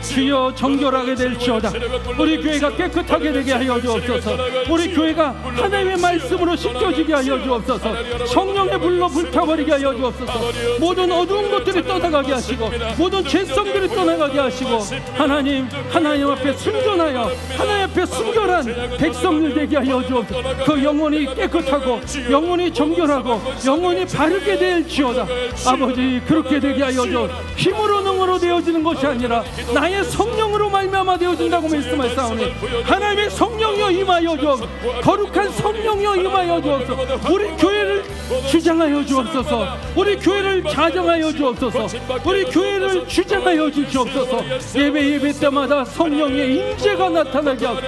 주여 정결하게 될지어다. 우리 교회가 깨끗하게 되게 하여 주옵소서. 우리 교회가 하나님의 말씀으로 씻겨지게 하여 주옵소서. 성령의 불로 불타버리게 하여 주옵소서. 모든 어두운 것들이 떠나가게 하시고 모든 죄성들이 떠나가게 하시고 하나님 앞에 순전하여 하나님 앞에 순결한 백성들 되게 하여 주옵소서. 그 영혼이 깨끗하고 영혼이 정결하고 영혼이 바르게 될지어다. 아버지 그렇게 되게 하여 주. 힘으로 능으로 되어지는 것이 아니라 나의 성령으로 말미암아 되어진다고 말씀하셨사오니 하나님의 성령이여 임하여 주옵소서. 거룩한 성령이여 임하여 주옵소서. 우리 교회를 주장하여 주옵소서. 우리 교회를 자정하여 주옵소서. 우리 교회를 주장하여 주시옵소서. 예배 때마다 성령의 임재가 나타나게 하고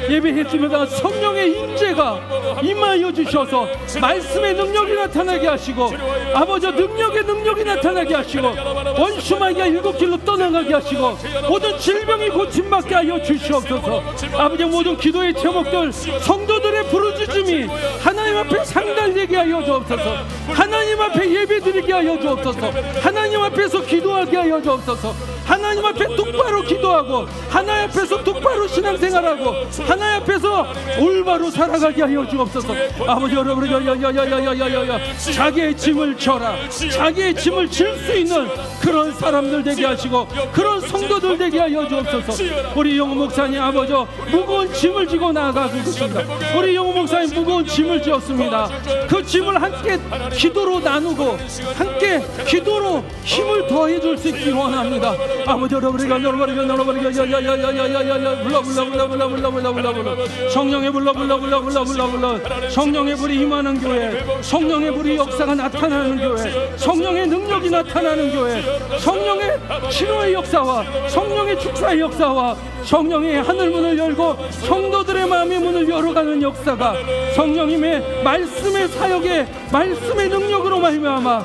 예배할 때마다 성령의 임재가 임하여 주셔서 말씀의 능력이 나타나게 하시고 아버지 능력이 나타나게 하시고 원수마귀가 일곱 길로 떠나가게 하시고 모든 질병이 고침받게 하여 주시옵소서. 아버지 모든 기도의 제목들 성도들의 부르짖음이 하나님 앞에 상달되게 하여 주옵소서. 하나님 앞에 예배드리게 하여 주옵소서. 하나님 앞에서 기도하게 하여 주옵소서. 하나님 앞에 똑바로 기도하고 하나님 앞에서 똑바로 신앙생활하고 하나님 앞에서 올바로 살아가게 하여 주옵소서. 아버지 여러분 야야야야야야야야 자기의 짐을 져라. 자기의 짐을 질 수 있는 그런 사람들 되게 하시고 그런 성도들 되게 하여 주옵소서. 우리 영호 목사님 아버지 무거운 짐을 지고 나아가고 있습니다. 우리 영호 목사님 무거운 짐을 지었습니다. 그 짐을 함께 기도로 나누고 함께 기도로 힘을 더해 줄 수 있기 원합니다. 아버지 여러분이가 야야야야야야야야야야야야 불러 성령의 불러 성령의 불이 임하는 교회, 성령의 불이 역사가 나타나는 교회, 성령의 능력이 나타나는 교회, 성령의 치료의 역사와 성령의 축사의 역사와 성령의 하늘문을 열고 성도들의 마음의 문을 열어가는 역사가 성령님의 말씀의 사역에 말씀의 능력으로 말미암아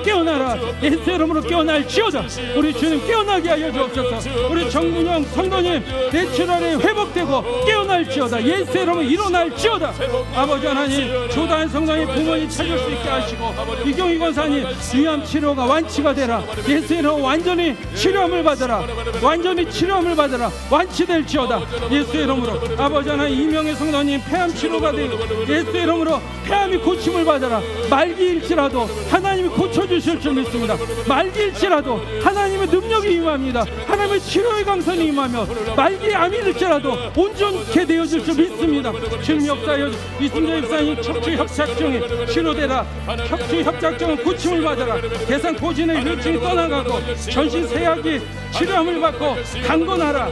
이름으로 깨어나라. 예수 이름으로 깨어날지어다. 우리 주님 깨어나게 하여 주옵소서. 우리 정문영 성도님 내추럴이 회복되고 깨어날지어다. 예수 이름으로 일어날지어다. 아버지 하나님, 조단 성도님 부모님 찾을 수 있게 하시고, 이경희 권사님 위암 치료가 완치가 되라. 예수 이름으로 완전히 치료함을 받아라. 완전히 치료함을 받아라. 완치될지어다. 예수 이름으로. 아버지 하나님, 이명희 성도님 폐암 치료가 되고 예수 이름으로 폐암이 고침을 받아라. 말기일지라도 하나님이 고쳐주실 줄 믿습니다. 말기일지라도 하나님의 능력이 임합니다. 하나님의 치료의 강선이 임하며 말기의 암일지라도 온전케 되어질 줄 믿습니다. 주님 역사여 이순재 입사님 척추 협착증이 치료되라. 척추 협착증은 고침을 받아라. 대상 고진의 후유증이 떠나가고 전신 세약이 치료함을 받고 강건하라.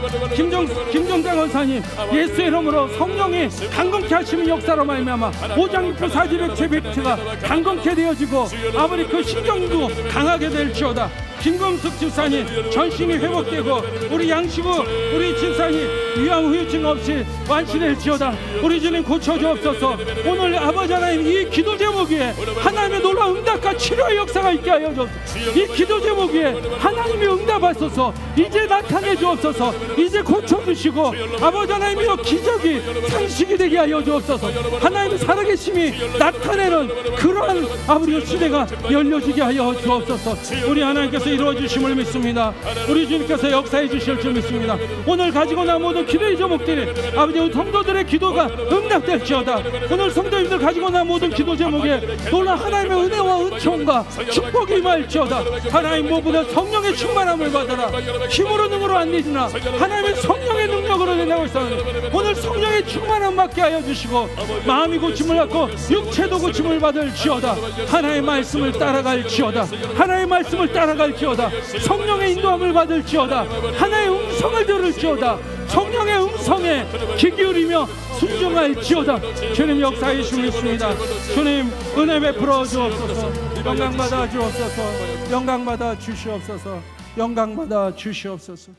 김정장 원사님 예수 이름으로 성령이 강건케 하시는 역사로 말미암아 오장육부 사지백체 백체가 강건케 되어지고 아버지 그 신경도 강하게 될지어다. 김금숙 집사님 전신이 회복되고 우리 양시구 우리 집사님 위암 후유증 없이 완치될지어다. 우리 주님 고쳐주옵소서. 오늘 아버지 하나님 이 기도 제목 위에 하나님의 놀라운 응답과 치료의 역사가 있게 하여 주옵소서. 이 기도 제목 위에 하나님이 응답하소서. 이제 나타내 주옵소서. 이제 고쳐주시고 아버지 하나님이여 기적이 상식이 되게 하여 주옵소서. 하나님의 살아계심이 나타내는 그러한 아버지의 시대가 열려지게 하여 주옵소서. 우리 하나님께서 이루어주심을 믿습니다. 우리 주님께서 역사해 주실 줄 믿습니다. 오늘 가지고 나온 모든 기도의 제목들이 아버지 성도들의 기도가 응답될지어다. 오늘 성도님들 가지고 나온 모든 기도 제목에 놀라 하나님의 은혜와 은총과 축복이 임할지어다. 하나님 무엇보다 성령의 충만함을 받아라. 힘으로 능으로 안 되지나 하나님의 성령의 능력으로 되나고 있사오니 오늘 성령의 충만함 받게 하여 주시고 마음이 고침을 받고 육체도 고침을 받을지어다. 하나님의 말씀을 따라갈지어다. 하나님의 말씀을 따라갈지어다. 성령의 인도함을 받을지어다. 하나의 음성을 들을지어다. 성령의 음성에 귀 기울이며 순종할지어다. 주님 역사해 주십니다. 주님 은혜 베풀어 주옵소서. 영광받아 주옵소서. 영광받아 주시옵소서. 영광받아 주시옵소서.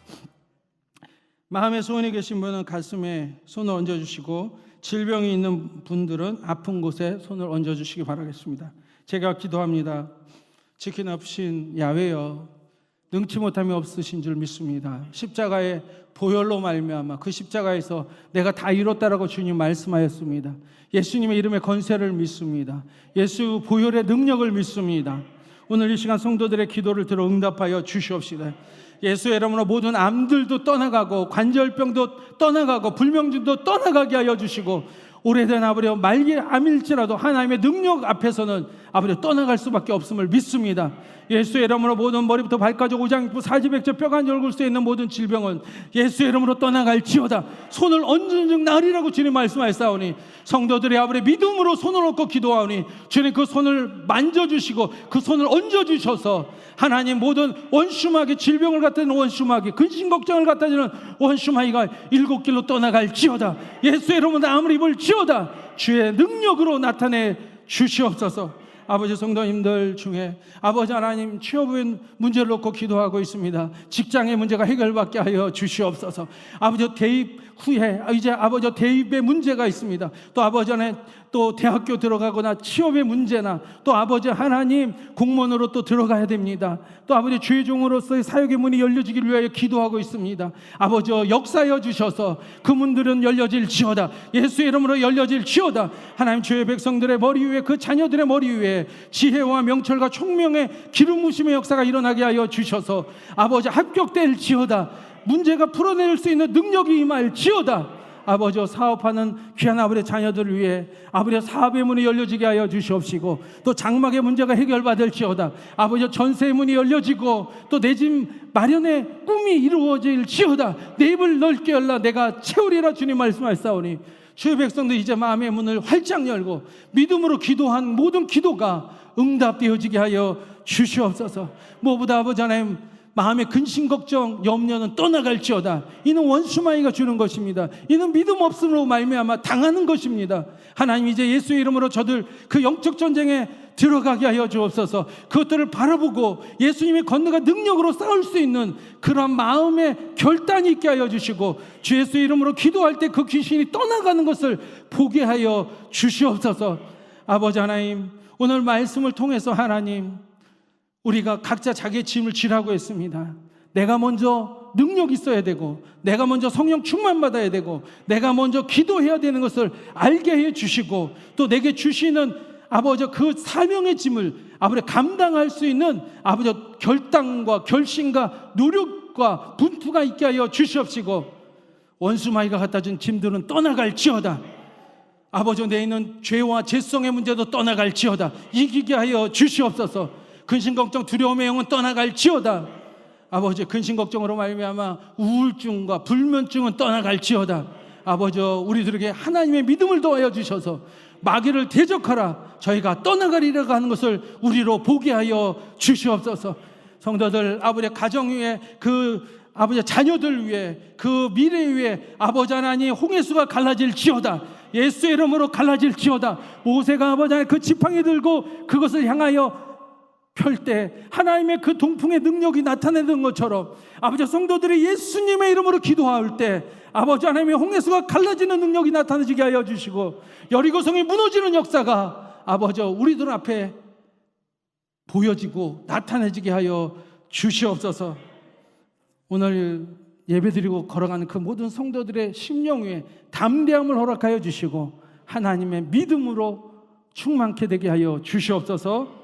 마음에 소원이 계신 분은 가슴에 손을 얹어주시고 질병이 있는 분들은 아픈 곳에 손을 얹어주시기 바라겠습니다. 제가 기도합니다. 지킨 없신 야훼여 능치 못함이 없으신 줄 믿습니다. 십자가의 보혈로 말미암아 그 십자가에서 내가 다 이뤘다라고 주님 말씀하였습니다. 예수님의 이름의 권세를 믿습니다. 예수 보혈의 능력을 믿습니다. 오늘 이 시간 성도들의 기도를 들어 응답하여 주시옵시다. 예수의 이름으로 모든 암들도 떠나가고 관절병도 떠나가고 불명증도 떠나가게 하여 주시고 오래된 아버지 말기 암일지라도 하나님의 능력 앞에서는 아버지 떠나갈 수밖에 없음을 믿습니다. 예수의 이름으로 모든 머리부터 발까지 오장육부 사지백체 뼈관절 굴 수 있는 모든 질병은 예수의 이름으로 떠나갈지어다. 손을 얹은 즉 나으리라고 주님 말씀하셨사오니 성도들의 아버지 믿음으로 손을 얹고 기도하오니 주님 그 손을 만져주시고 그 손을 얹어주셔서 하나님 모든 원수마귀 질병을 갖다 주는 원수마귀 근심 걱정을 갖다 주는 원수마귀가 일곱 길로 떠나갈지어다. 예수의 이름으로 아무리 입을지어다. 주의 능력으로 나타내 주시옵소서. 아버지 성도님들 중에 아버지 하나님 취업의 문제를 놓고 기도하고 있습니다. 직장의 문제가 해결받게 하여 주시옵소서. 아버지 대입 후에 이제 아버지 대입의 문제가 있습니다. 또 아버지 안에 또 대학교 들어가거나 취업의 문제나 또 아버지 하나님 공무원으로 또 들어가야 됩니다. 또 아버지 주의 종으로서의 사역의 문이 열려지기를 위하여 기도하고 있습니다. 아버지 역사여 주셔서 그 문들은 열려질지어다. 예수의 이름으로 열려질지어다. 하나님 주의 백성들의 머리 위에 그 자녀들의 머리 위에 지혜와 명철과 총명의 기름 부으심의 역사가 일어나게 하여 주셔서 아버지 합격될지어다. 문제가 풀어낼 수 있는 능력이 임할지어다. 아버지 사업하는 귀한 아버지 자녀들을 위해 아버지 사업의 문이 열려지게 하여 주시옵시고 또 장막의 문제가 해결받을지어다. 아버지 전세의 문이 열려지고 또 내 집 마련의 꿈이 이루어질지어다. 내 입을 넓게 열라 내가 채우리라 주님 말씀하셨사오니 주의 백성들 이제 마음의 문을 활짝 열고 믿음으로 기도한 모든 기도가 응답되어지게 하여 주시옵소서. 무엇보다 아버지 하나님 마음의 근심 걱정 염려는 떠나갈지어다. 이는 원수마귀가 주는 것입니다. 이는 믿음 없음으로 말미암아 당하는 것입니다. 하나님 이제 예수의 이름으로 저들 그 영적 전쟁에 들어가게 하여 주옵소서. 그것들을 바라보고 예수님의 권능과 능력으로 싸울 수 있는 그런 마음의 결단이 있게 하여 주시고 주 예수의 이름으로 기도할 때 그 귀신이 떠나가는 것을 보게 하여 주시옵소서. 아버지 하나님 오늘 말씀을 통해서 하나님 우리가 각자 자기의 짐을 지라고 했습니다. 내가 먼저 능력 있어야 되고, 내가 먼저 성령 충만 받아야 되고, 내가 먼저 기도해야 되는 것을 알게 해 주시고, 또 내게 주시는 아버지 그 사명의 짐을 아버지 감당할 수 있는 아버지 결단과 결심과 노력과 분투가 있게 하여 주시옵시고, 원수마귀가 갖다 준 짐들은 떠나갈지어다. 아버지 내 있는 죄와 죄성의 문제도 떠나갈지어다. 이기게 하여 주시옵소서. 근심 걱정 두려움의 영은 떠나갈지어다. 아버지 근심 걱정으로 말미암아 우울증과 불면증은 떠나갈지어다. 아버지 우리들에게 하나님의 믿음을 더하여 주셔서 마귀를 대적하라, 저희가 떠나가리라고 하는 것을 우리로 보게 하여 주시옵소서. 성도들 아버지 가정 위에 그 아버지 자녀들 위해 그 미래 위에 아버지 하나님 홍해수가 갈라질지어다. 예수의 이름으로 갈라질지어다. 모세가 아버지 하나님 그 지팡이 들고 그것을 향하여 펼 때 하나님의 그 동풍의 능력이 나타내는 것처럼 아버지 성도들이 예수님의 이름으로 기도할 때 아버지 하나님의 홍해수가 갈라지는 능력이 나타나지게 하여 주시고, 여리고성이 무너지는 역사가 아버지 우리들 앞에 보여지고 나타내지게 하여 주시옵소서. 오늘 예배드리고 걸어가는 그 모든 성도들의 심령 위에 담대함을 허락하여 주시고 하나님의 믿음으로 충만케 되게 하여 주시옵소서.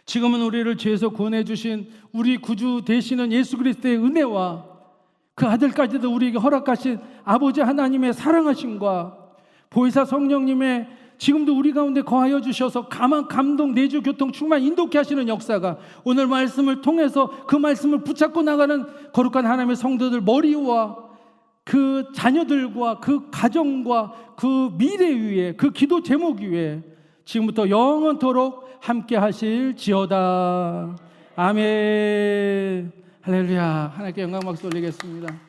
지금은 우리를 죄에서 구원해 주신 우리 구주 되시는 예수 그리스도의 은혜와 그 아들까지도 우리에게 허락하신 아버지 하나님의 사랑하심과 보혜사 성령님의 지금도 우리 가운데 거하여 주셔서 감동, 내주, 교통, 충만, 인도케 하시는 역사가 오늘 말씀을 통해서 그 말씀을 붙잡고 나가는 거룩한 하나님의 성도들 머리와 그 자녀들과 그 가정과 그 미래 위에 그 기도 제목 위에 지금부터 영원토록 함께 하실지어다. 아멘. 할렐루야. 하나님께 영광 박수 올리겠습니다.